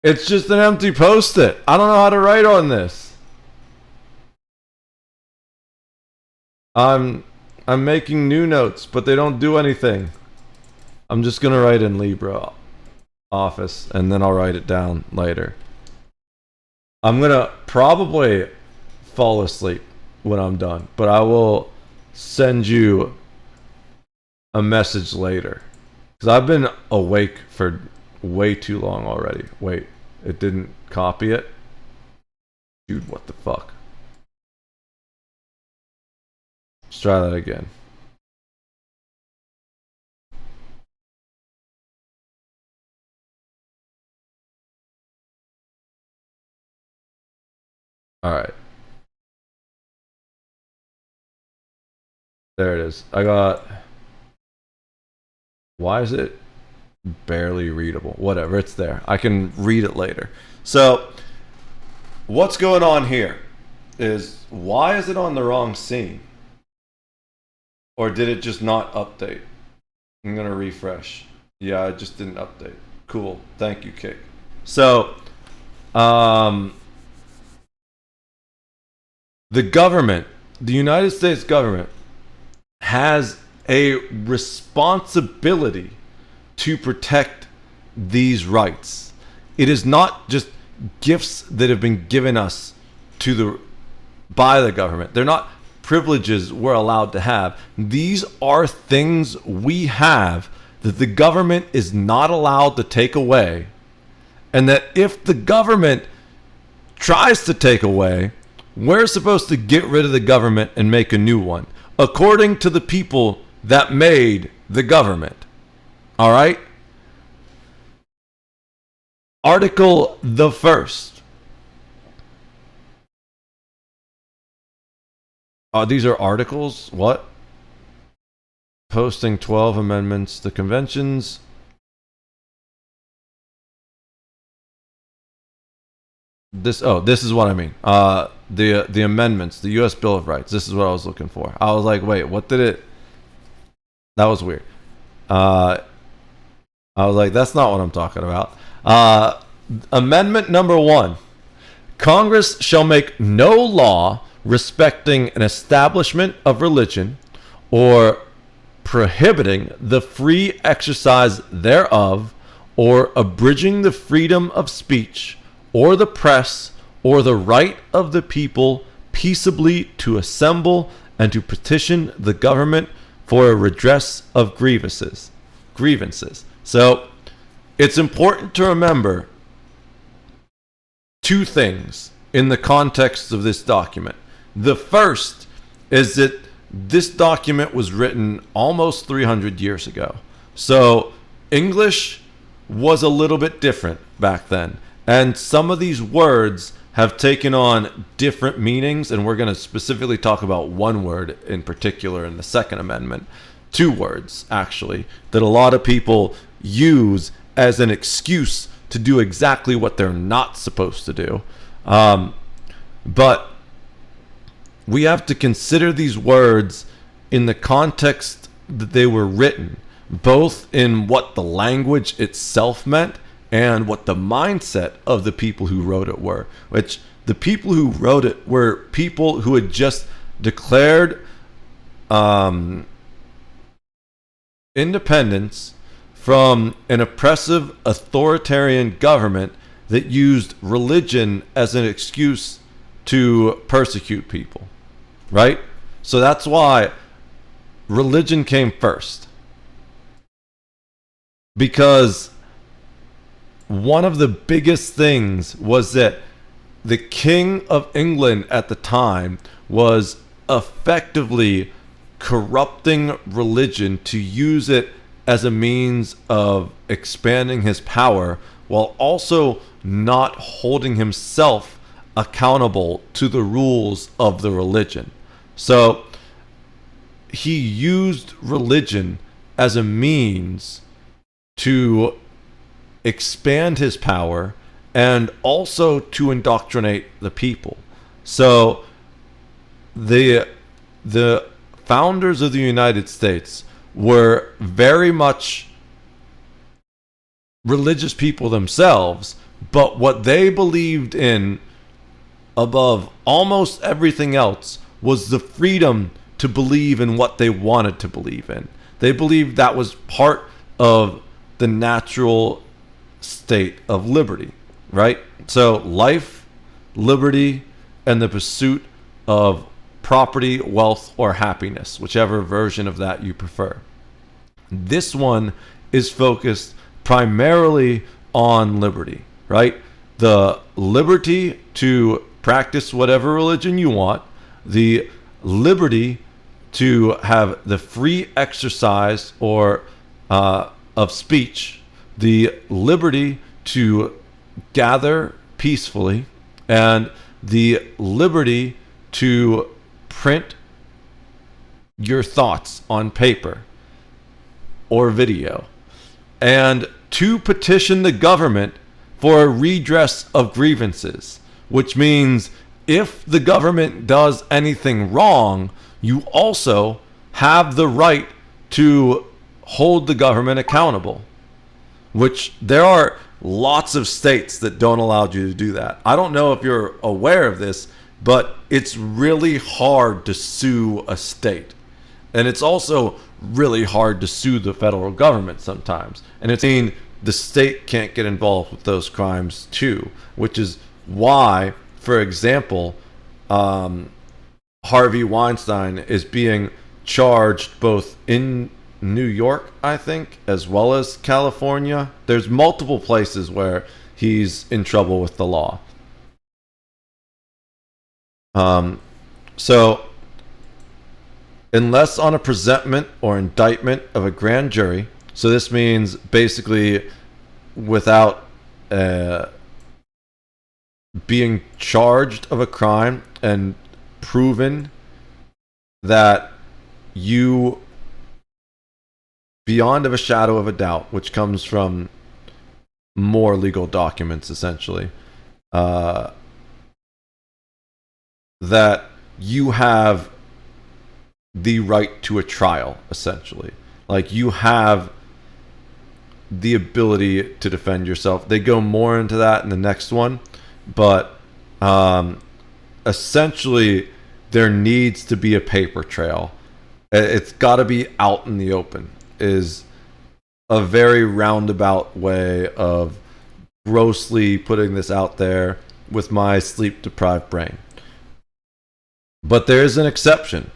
It's just an empty post-it. I don't know how to write on this. I'm making new notes, but they don't do anything. I'm just gonna write in LibreOffice, and then I'll write it down later. I'm gonna probably fall asleep when I'm done, but I will send you a message later, because I've been awake for way too long already. Wait, it didn't copy it? Dude, what the fuck? Let's try that again. Alright. There it is. I got... Why is it barely readable? Whatever, it's there. I can read it later. So, what's going on here is, why is it on the wrong scene? Or did it just not update? I'm gonna refresh. Yeah, it just didn't update. Cool. Thank you, Kick. So, the government, the United States government, has a responsibility to protect these rights. It is not just gifts that have been given us to by the government. They're not privileges we're allowed to have. These are things we have that the government is not allowed to take away. And that if the government tries to take away, we're supposed to get rid of the government and make a new one, according to the people that made the government. All right? Article the first. These are articles. What? Posting 12 amendments to conventions. This is what I mean. The amendments, the U.S. Bill of Rights. This is what I was looking for. I was like, wait, what did it? That was weird. I was like, that's not what I'm talking about. Amendment number 1. Congress shall make no law respecting an establishment of religion or prohibiting the free exercise thereof or abridging the freedom of speech or the press or the right of the people peaceably to assemble and to petition the government for a redress of grievances. So it's important to remember two things in the context of this document. The first is that this document was written almost 300 years ago. So English was a little bit different back then. And some of these words have taken on different meanings, and we're going to specifically talk about one word in particular in the Second Amendment. Two words, actually, that a lot of people use as an excuse to do exactly what they're not supposed to do. But we have to consider these words in the context that they were written, both in what the language itself meant and what the mindset of the people who wrote it were, which the people who wrote it were people who had just declared independence from an oppressive authoritarian government that used religion as an excuse to persecute people, right? So that's why religion came first. Because one of the biggest things was that the King of England at the time was effectively corrupting religion to use it as a means of expanding his power, while also not holding himself accountable to the rules of the religion. So he used religion as a means to expand his power and also to indoctrinate the people. So the founders of the United States were very much religious people themselves, but what they believed in above almost everything else was the freedom to believe in what they wanted to believe in. They believed that was part of the natural state of liberty, right? So life, liberty, and the pursuit of property, wealth, or happiness, whichever version of that you prefer. This one is focused primarily on liberty, right? The liberty to practice whatever religion you want, the liberty to have the free exercise or of speech, the liberty to gather peacefully, and the liberty to print your thoughts on paper or video, and to petition the government for a redress of grievances, which means if the government does anything wrong, you also have the right to hold the government accountable, which there are lots of states that don't allow you to do that. I don't know if you're aware of this, but it's really hard to sue a state. And it's also really hard to sue the federal government sometimes. And it's saying the state can't get involved with those crimes too, which is why, for example, Harvey Weinstein is being charged both in New York, I think, as well as California. There's multiple places where he's in trouble with the law. So, unless on a presentment or indictment of a grand jury, so this means basically without being charged of a crime and proven that you, beyond of a shadow of a doubt, which comes from more legal documents essentially, that you have the right to a trial, essentially. Like, you have the ability to defend yourself. They go more into that in the next one, but essentially there needs to be a paper trail. It's got to be out in the open, is a very roundabout way of grossly putting this out there with my sleep-deprived brain. But there is an exception.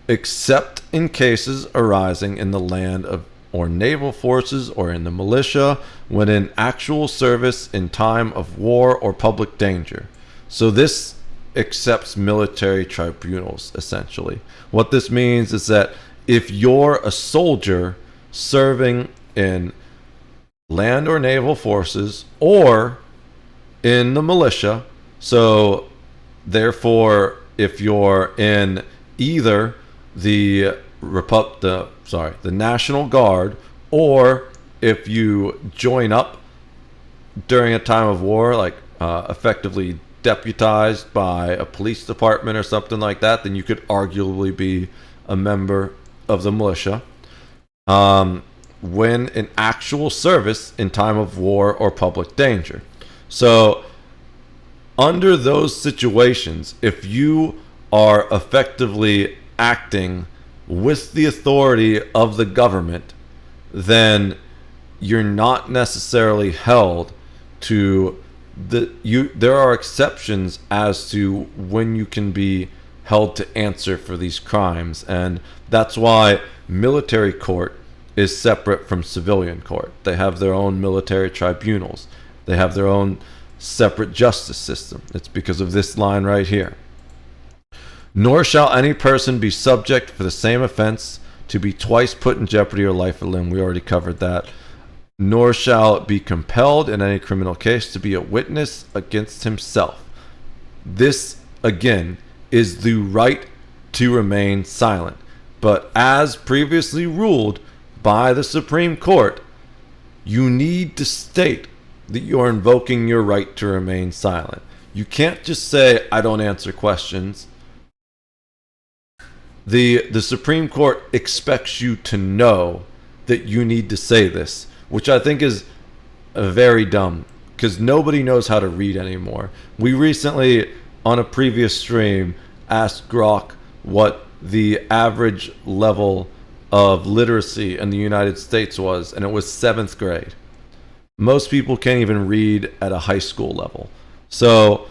Except in cases arising in the land of or naval forces or in the militia when in actual service in time of war or public danger. So this accepts military tribunals, essentially. What this means is that if you're a soldier serving in land or naval forces or in the militia, so therefore if you're in either the National Guard, or if you join up during a time of war, like effectively deputized by a police department or something like that, then you could arguably be a member of the militia. When in actual service in time of war or public danger. So under those situations, if you are effectively acting with the authority of the government, then you're not necessarily held to there are exceptions as to when you can be held to answer for these crimes, and that's why military court is separate from civilian court. They have their own military tribunals. They have their own separate justice system. It's because of this line right here. Nor shall any person be subject for the same offense to be twice put in jeopardy or life or limb. We already covered that. Nor shall it be compelled in any criminal case to be a witness against himself. This, again, is the right to remain silent. But as previously ruled by the Supreme Court, you need to state that you're invoking your right to remain silent. You can't just say, I don't answer questions. The Supreme Court expects you to know that you need to say this, which I think is very dumb, because nobody knows how to read anymore. We recently, on a previous stream, asked Grok what the average level of literacy in the United States was, and it was 7th grade. Most people can't even read at a high school level. So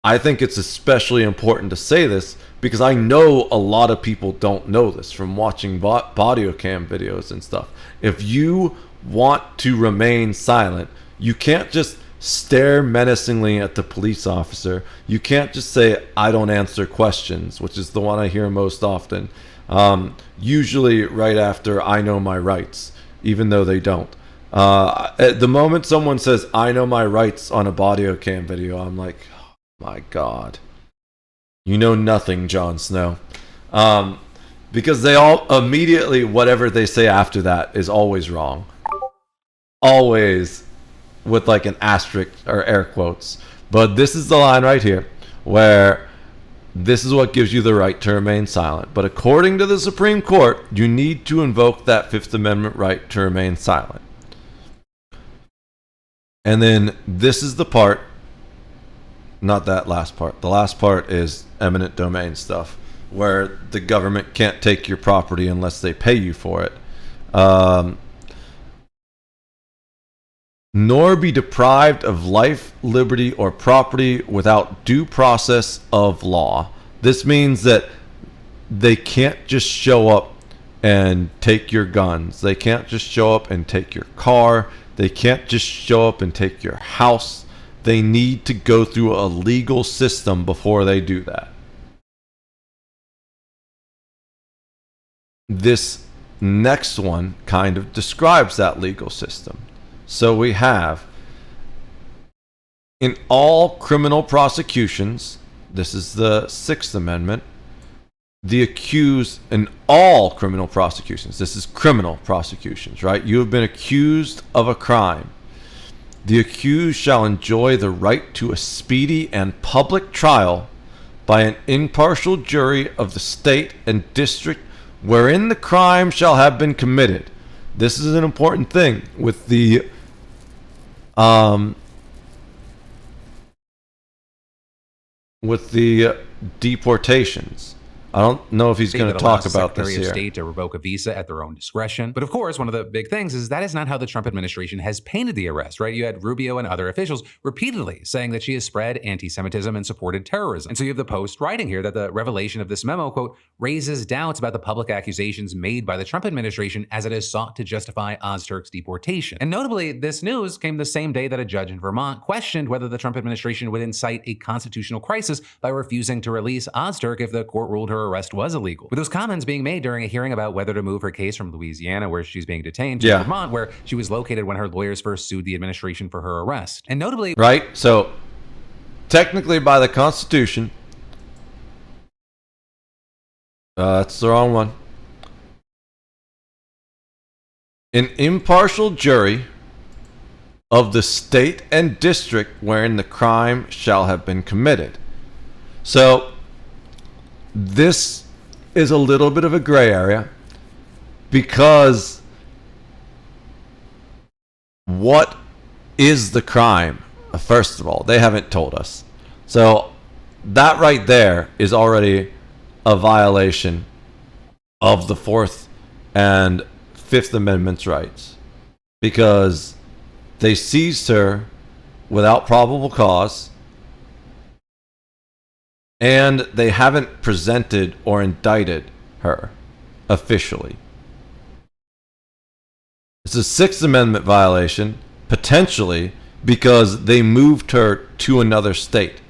I think it's especially important to say this because I know a lot of people don't know this from watching body cam videos and stuff. If you want to remain silent, you can't just stare menacingly at the police officer. You can't just say, I don't answer questions, which is the one I hear most often. Usually right after I know my rights, even though they don't. At the moment someone says, I know my rights on a body cam video, I'm like, my God, you know nothing, Jon Snow. Because they all immediately, whatever they say after that is always wrong. Always with like an asterisk or air quotes. But this is the line right here where this is what gives you the right to remain silent. But according to the Supreme Court, you need to invoke that Fifth Amendment right to remain silent. And then this is the part, not that last part. The last part is eminent domain stuff, where the government can't take your property unless they pay you for it. nor be deprived of life, liberty, or property without due process of law. This means that they can't just show up and take your guns. They can't just show up and take your car. They can't just show up and take your house. They need to go through a legal system before they do that. This next one kind of describes that legal system. So we have, in all criminal prosecutions, this is the Sixth Amendment, the accused in all criminal prosecutions, this is criminal prosecutions, right? You have been accused of a crime. The accused shall enjoy the right to a speedy and public trial by an impartial jury of the state and district wherein the crime shall have been committed. This is an important thing with the deportations. I don't know if he's going to talk about this here. Secretary of State to revoke a visa at their own discretion. But of course, one of the big things is that is not how the Trump administration has painted the arrest, right? You had Rubio and other officials repeatedly saying that she has spread anti-Semitism and supported terrorism. And so you have the Post writing here that the revelation of this memo, quote, raises doubts about the public accusations made by the Trump administration as it has sought to justify Ozturk's deportation. And notably, this news came the same day that a judge in Vermont questioned whether the Trump administration would incite a constitutional crisis by refusing to release Ozturk if the court ruled her arrest was illegal. With those comments being made during a hearing about whether to move her case from Louisiana, where she's being detained, to Vermont, where she was located when her lawyers first sued the administration for her arrest. And notably, right? So technically by the Constitution, that's the wrong one. An impartial jury of the state and district wherein the crime shall have been committed. So this is a little bit of a gray area, because what is the crime? First of all, they haven't told us. So that right there is already a violation of the Fourth and Fifth Amendment's rights, because they seized her without probable cause, and they haven't presented or indicted her officially. It's a Sixth Amendment violation, potentially, because they moved her to another state.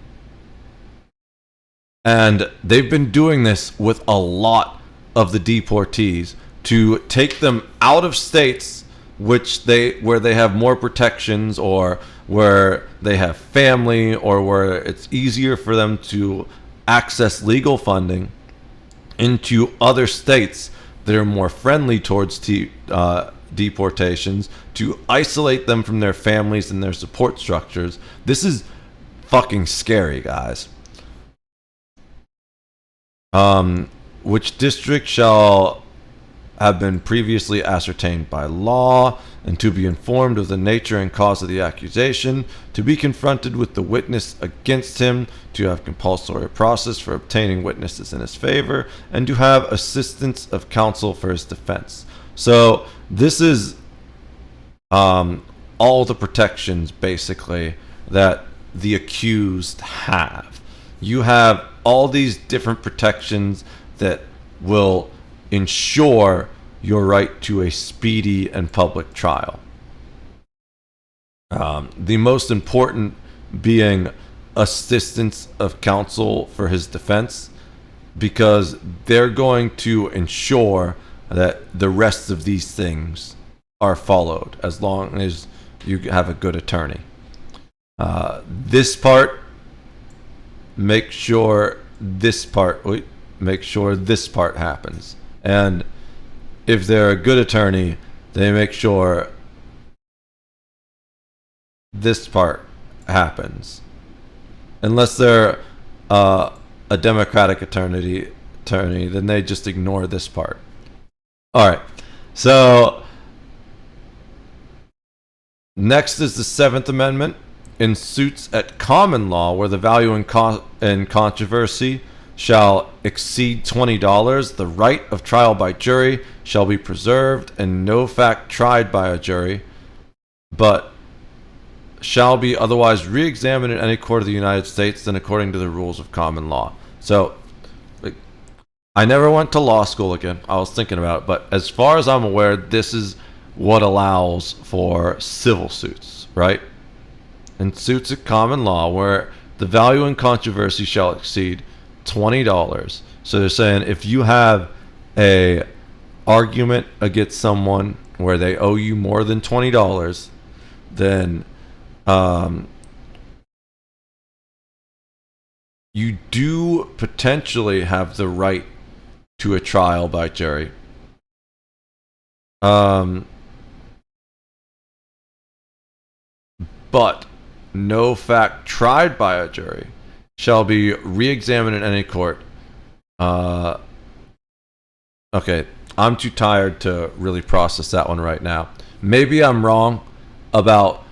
And they've been doing this with a lot of the deportees, to take them out of states where they have more protections, or where they have family, or where it's easier for them to access legal funding, into other states that are more friendly towards deportations, to isolate them from their families and their support structures. This is fucking scary, guys. Which district shall have been previously ascertained by law, and to be informed of the nature and cause of the accusation, to be confronted with the witness against him, to have compulsory process for obtaining witnesses in his favor, and to have assistance of counsel for his defense. So this is all the protections, basically, that the accused have. You have all these different protections that will ensure your right to a speedy and public trial. The most important being assistance of counsel for his defense, because they're going to ensure that the rest of these things are followed as long as you have a good attorney. This part, make sure this part happens. And if they're a good attorney, they make sure this part happens. Unless they're a Democratic attorney, then they just ignore this part. All right. So next is the Seventh Amendment. In suits at common law where the value in controversy shall exceed $20, the right of trial by jury shall be preserved, and no fact tried by a jury, but shall be otherwise re-examined in any court of the United States than according to the rules of common law. So, like, I never went to law school again. I was thinking about it, but as far as I'm aware, this is what allows for civil suits, right? And suits of common law where the value in controversy shall exceed $20. So they're saying if you have a argument against someone where they owe you more than $20, then you do potentially have the right to a trial by jury. But no fact tried by a jury shall be re-examined in any court. Okay, I'm too tired to really process that one right now. Maybe I'm wrong about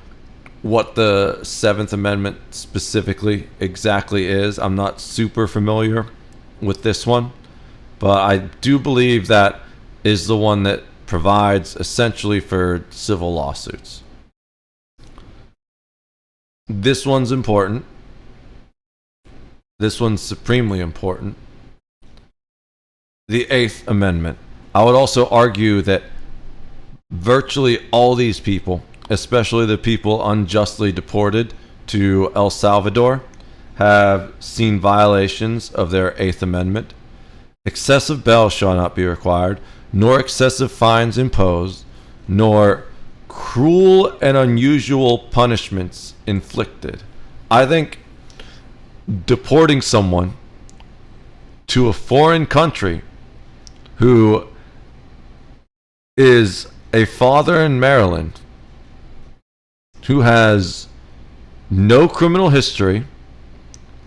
what the 7th Amendment specifically exactly is. I'm not super familiar with this one, but I do believe that is the one that provides essentially for civil lawsuits. This one's important. This one's supremely important. The 8th Amendment. I would also argue that virtually all these people, especially the people unjustly deported to El Salvador, have seen violations of their 8th Amendment. Excessive bail shall not be required, nor excessive fines imposed, nor cruel and unusual punishments inflicted. I think deporting someone to a foreign country who is a father in Maryland who has no criminal history,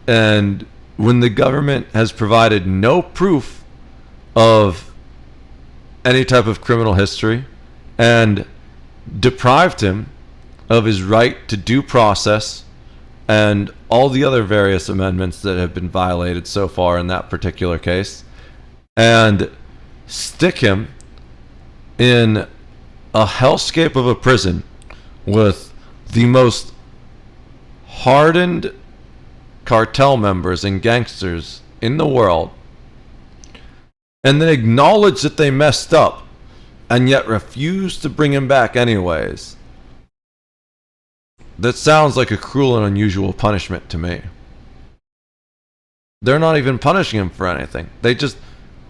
and when the government has provided no proof of any type of criminal history and deprived him of his right to due process and all the other various amendments that have been violated so far in that particular case, and stick him in a hellscape of a prison with the most hardened cartel members and gangsters in the world, and then acknowledge that they messed up and yet refuse to bring him back anyways. That sounds like a cruel and unusual punishment to me. They're not even punishing him for anything. They just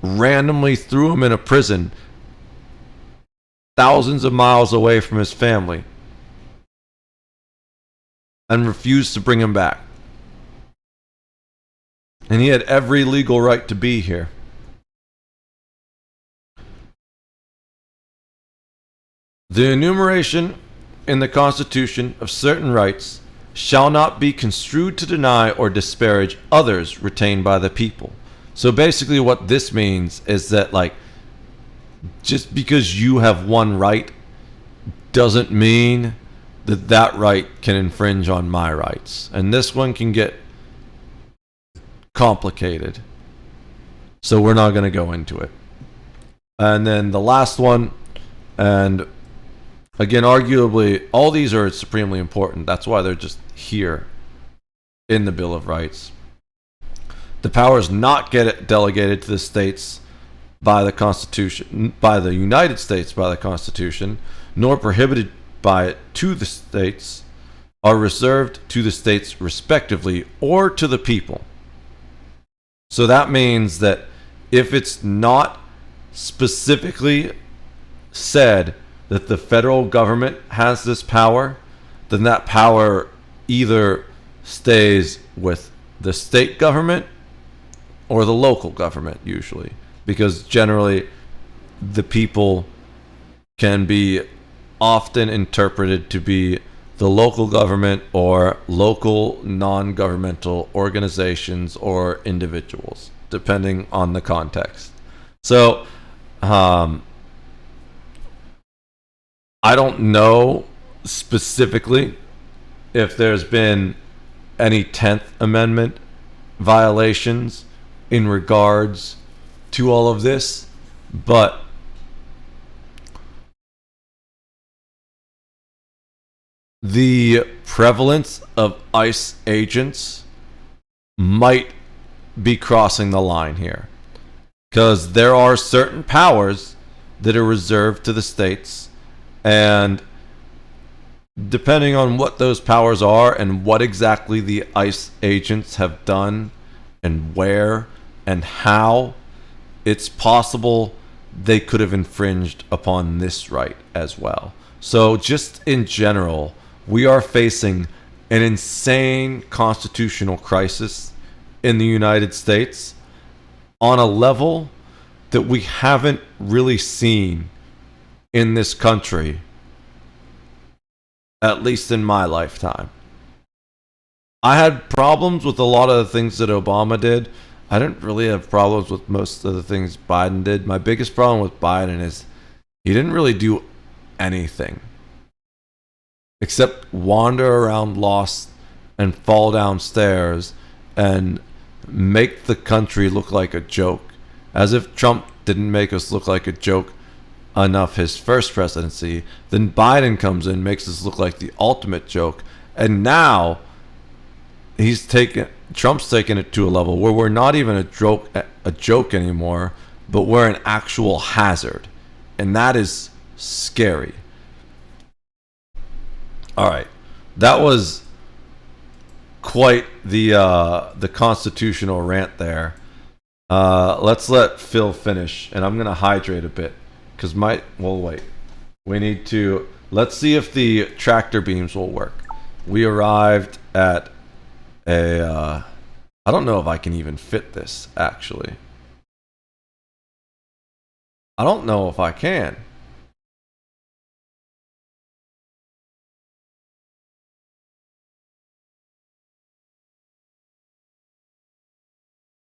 randomly threw him in a prison thousands of miles away from his family and refused to bring him back. And he had every legal right to be here. The enumeration in the Constitution of certain rights shall not be construed to deny or disparage others retained by the people. So basically what this means is that, like, just because you have one right doesn't mean that that right can infringe on my rights. And this one can get complicated. So we're not going to go into it. And then the last one, and again, arguably, all these are supremely important. That's why they're just here in the Bill of Rights. The powers not get delegated to the states by the Constitution, by the United States by the Constitution, nor prohibited by it to the states, are reserved to the states respectively or to the people. So that means that if it's not specifically said that the federal government has this power, then that power either stays with the state government or the local government, usually, because generally the people can be often interpreted to be the local government or local non-governmental organizations or individuals, depending on the context. So, I don't know specifically if there's been any 10th Amendment violations in regards to all of this, but the prevalence of ICE agents might be crossing the line here. Because there are certain powers that are reserved to the states, and depending on what those powers are and what exactly the ICE agents have done and where and how, it's possible they could have infringed upon this right as well. So just in general, we are facing an insane constitutional crisis in the United States on a level that we haven't really seen in this country, at least in my lifetime. I had problems with a lot of the things that Obama did. I didn't really have problems with most of the things Biden did. My biggest problem with Biden is he didn't really do anything except wander around lost and fall downstairs and make the country look like a joke. As if Trump didn't make us look like a joke enough his first presidency, then Biden comes in, makes us look like the ultimate joke, and now Trump's taken it to a level where we're not even a joke anymore, but we're an actual hazard, and that is scary. All right, that was quite the constitutional rant there. Let's let Phil finish, and I'm gonna hydrate a bit because wait. We need to. Let's see if the tractor beams will work. We arrived at a. I don't know if I can even fit this actually. I don't know if I can.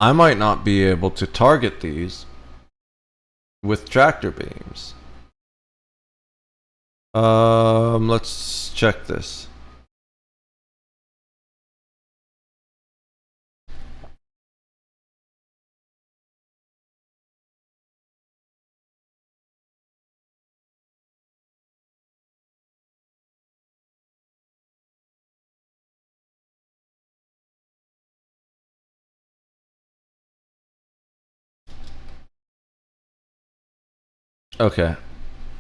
I might not be able to target these with tractor beams. Let's check this. Okay,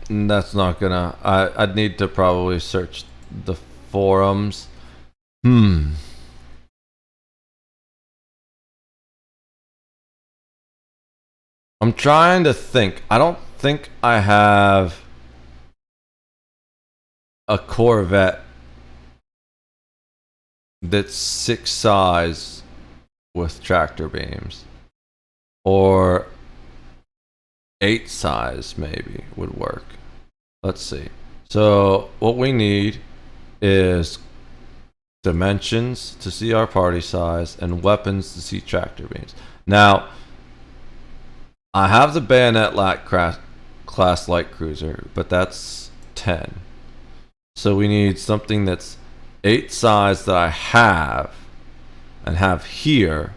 that's not gonna. I'd need to probably search the forums. I'm trying to think. I don't think I have a Corvette that's 6 size with tractor beams, or 8 size maybe would work. Let's see. So what we need is dimensions to see our party size and weapons to see tractor beams. Now, I have the bayonet class light cruiser, but that's 10. So we need something that's 8 size that I have and have here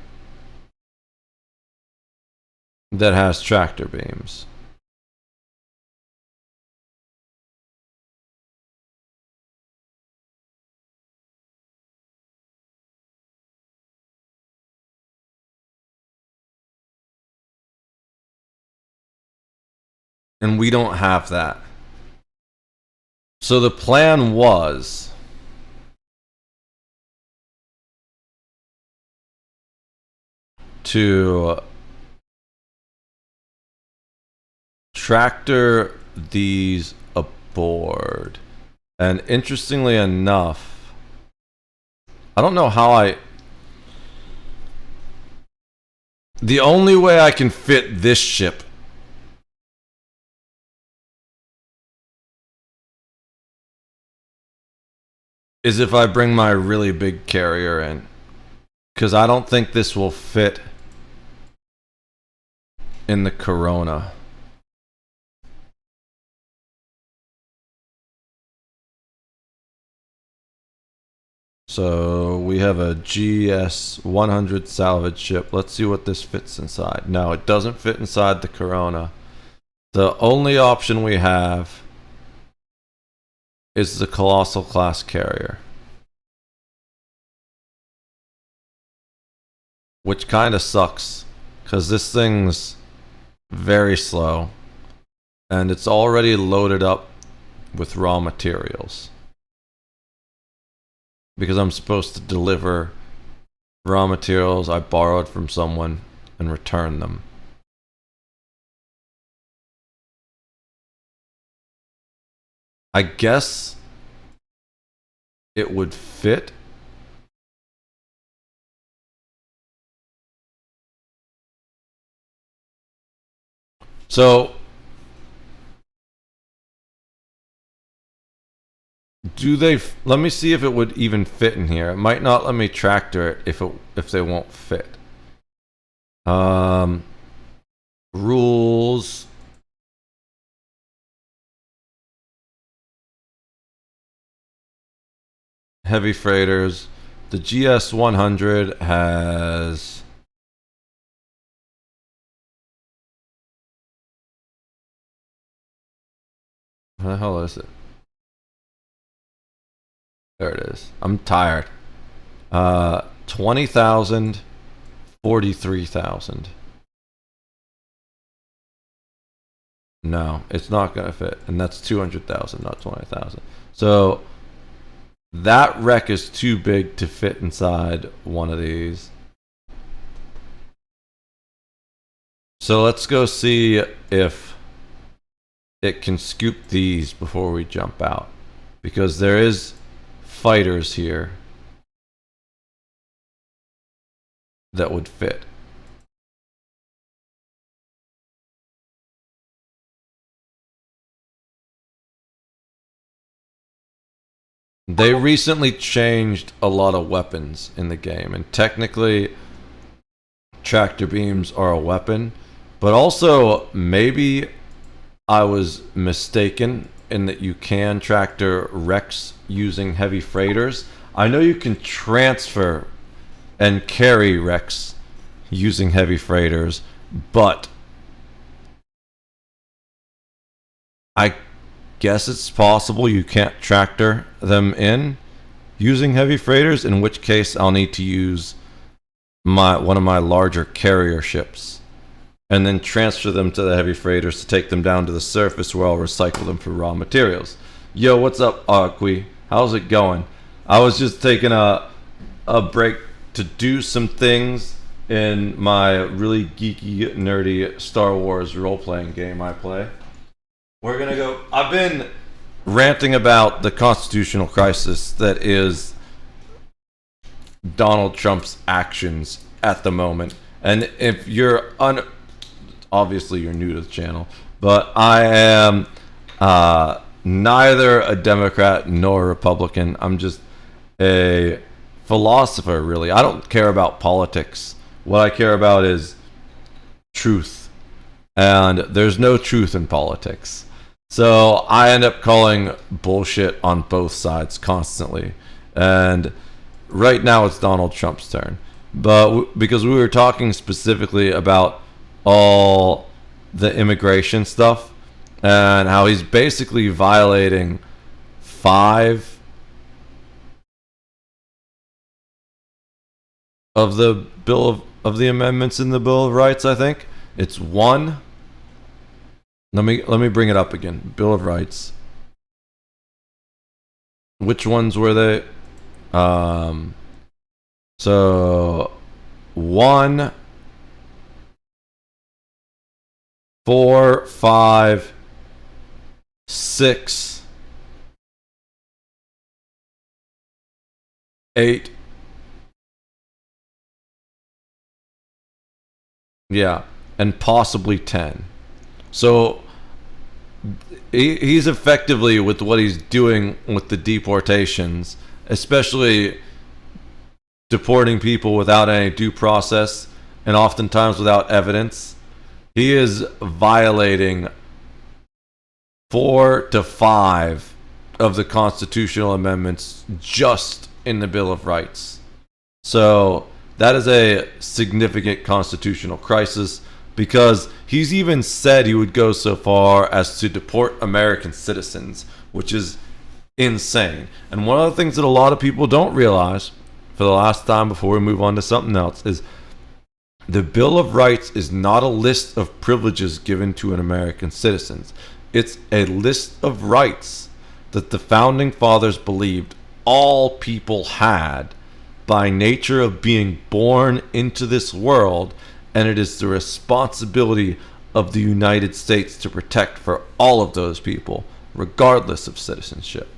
that has tractor beams. And we don't have that. So the plan was to tractor these aboard. And interestingly enough, I don't know how the only way I can fit this ship is if I bring my really big carrier in, because I don't think this will fit in the Corona. So we have a GS-100 salvage ship. Let's see what this fits inside. No, it doesn't fit inside the Corona. The only option we have is the Colossal class carrier. Which kind of sucks, because this thing's very slow, and it's already loaded up with raw materials. Because I'm supposed to deliver raw materials I borrowed from someone and return them. I guess it would fit. So, do they? Let me see if it would even fit in here. It might not let me tractor it if they won't fit. Rules. Heavy freighters. The GS 100 has. What the hell is it? There it is. I'm tired. 20,000, 43,000. No, it's not gonna fit, and that's 200,000, not 20,000. So that wreck is too big to fit inside one of these. So let's go see if it can scoop these before we jump out, because there is fighters here that would fit. They recently changed a lot of weapons in the game, and technically tractor beams are a weapon, but also maybe I was mistaken in that you can tractor wrecks using heavy freighters. I know you can transfer and carry wrecks using heavy freighters, but I guess it's possible you can't tractor them in using heavy freighters, in which case I'll need to use one of my larger carrier ships and then transfer them to the heavy freighters to take them down to the surface, where I'll recycle them for raw materials. Yo, what's up, Aqui? How's it going? I was just taking a break to do some things in my really geeky, nerdy Star Wars role-playing game I play. We're gonna go. I've been ranting about the constitutional crisis that is Donald Trump's actions at the moment. And if you're obviously you're new to the channel, but I am neither a Democrat nor a Republican. I'm just a philosopher, really. I don't care about politics. What I care about is truth. And there's no truth in politics. So I end up calling bullshit on both sides constantly. And right now it's Donald Trump's turn. But because we were talking specifically about all the immigration stuff and how he's basically violating 5 of the Bill of the amendments in the Bill of Rights, I think. It's 1. Let me bring it up again. Bill of Rights. Which ones were they? So 1, 4, 5, 6, 8. Yeah, and possibly 10. So he's effectively, with what he's doing with the deportations, especially deporting people without any due process and oftentimes without evidence, he is violating 4 to 5 of the constitutional amendments just in the Bill of Rights. So that is a significant constitutional crisis, because he's even said he would go so far as to deport American citizens, which is insane. And one of the things that a lot of people don't realize, for the last time before we move on to something else, is the Bill of Rights is not a list of privileges given to an American citizens. It's a list of rights that the founding fathers believed all people had by nature of being born into this world, and it is the responsibility of the United States to protect for all of those people, regardless of citizenship.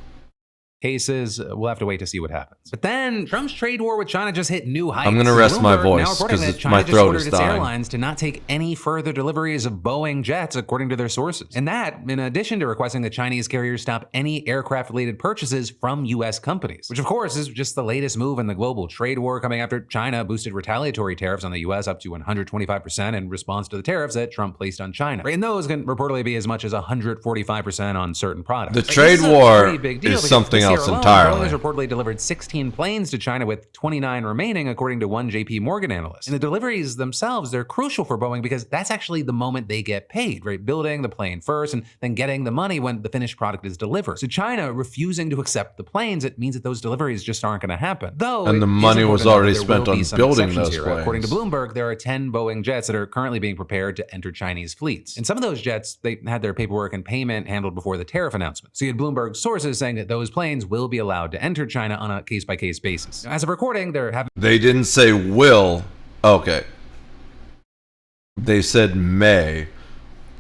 Cases, we'll have to wait to see what happens. But then Trump's trade war with China just hit new heights. I'm going to rest my Bloomberg voice now reporting that because China my just throat ordered is its dying. airlines to not take any further deliveries of Boeing jets, according to their sources. And that, in addition to requesting that Chinese carriers stop any aircraft-related purchases from U.S. companies, which of course is just the latest move in the global trade war, coming after China boosted retaliatory tariffs on the U.S. up to 125% in response to the tariffs that Trump placed on China. And those can reportedly be as much as 145% on certain products. The Like, trade this is a war pretty big deal is because something this year else alone, entirely. Boeing has reportedly delivered 16 planes to China with 29 remaining, according to one JP Morgan analyst. And the deliveries themselves, they're crucial for Boeing because that's actually the moment they get paid, right? Building the plane first and then getting the money when the finished product is delivered. So China refusing to accept the planes, it means that those deliveries just aren't going to happen. Though, And the it is money was important to note already there spent will on be some building exceptions those here. planes. According to Bloomberg, there are 10 Boeing jets that are currently being prepared to enter Chinese fleets. And some of those jets, they had their paperwork and payment handled before the tariff announcement. So you had Bloomberg sources saying that those planes will be allowed to enter China on a case-by-case basis. Now, as of recording, there have They didn't say will. Okay. They said may.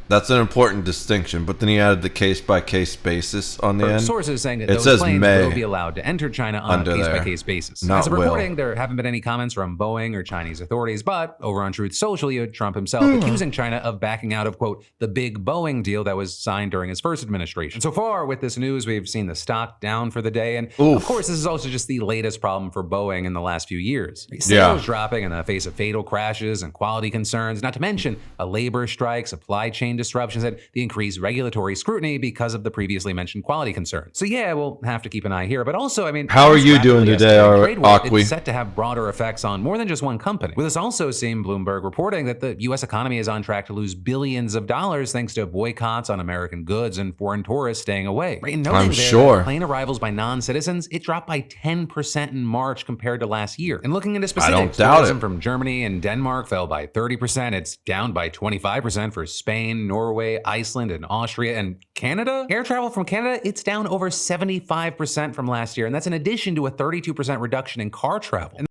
That's an important distinction, but then he added the case-by-case basis on the end. sources saying that It those says planes may will be allowed to enter China on a under there, case-by-case basis. not As of will. recording, there haven't been any comments from Boeing or Chinese authorities, but over on Truth Social, you had Trump himself accusing China of backing out of, quote, the big Boeing deal that was signed during his first administration. And so far with this news, we've seen the stock down for the day, and of course, this is also just the latest problem for Boeing in the last few years. Sales dropping in the face of fatal crashes and quality concerns, not to mention a labor strike, supply chain disruptions, and the increased regulatory scrutiny because of the previously mentioned quality concerns. So yeah, we'll have to keep an eye here. But also, I mean, How are you doing today, Aqui? It's set to have broader effects on more than just one company. With us also seeing Bloomberg reporting that the U.S. economy is on track to lose billions of dollars thanks to boycotts on American goods and foreign tourists staying away. Right? And noting I'm there sure. that plane arrivals by non-citizens, it dropped by 10% in March compared to last year. And looking into specifics, don't doubt tourism it. from Germany and Denmark fell by 30%. It's down by 25% for Spain, Norway, Iceland, and Austria, and Canada. Air travel from Canada, it's down over 75% from last year, and that's in addition to a 32% reduction in car travel. And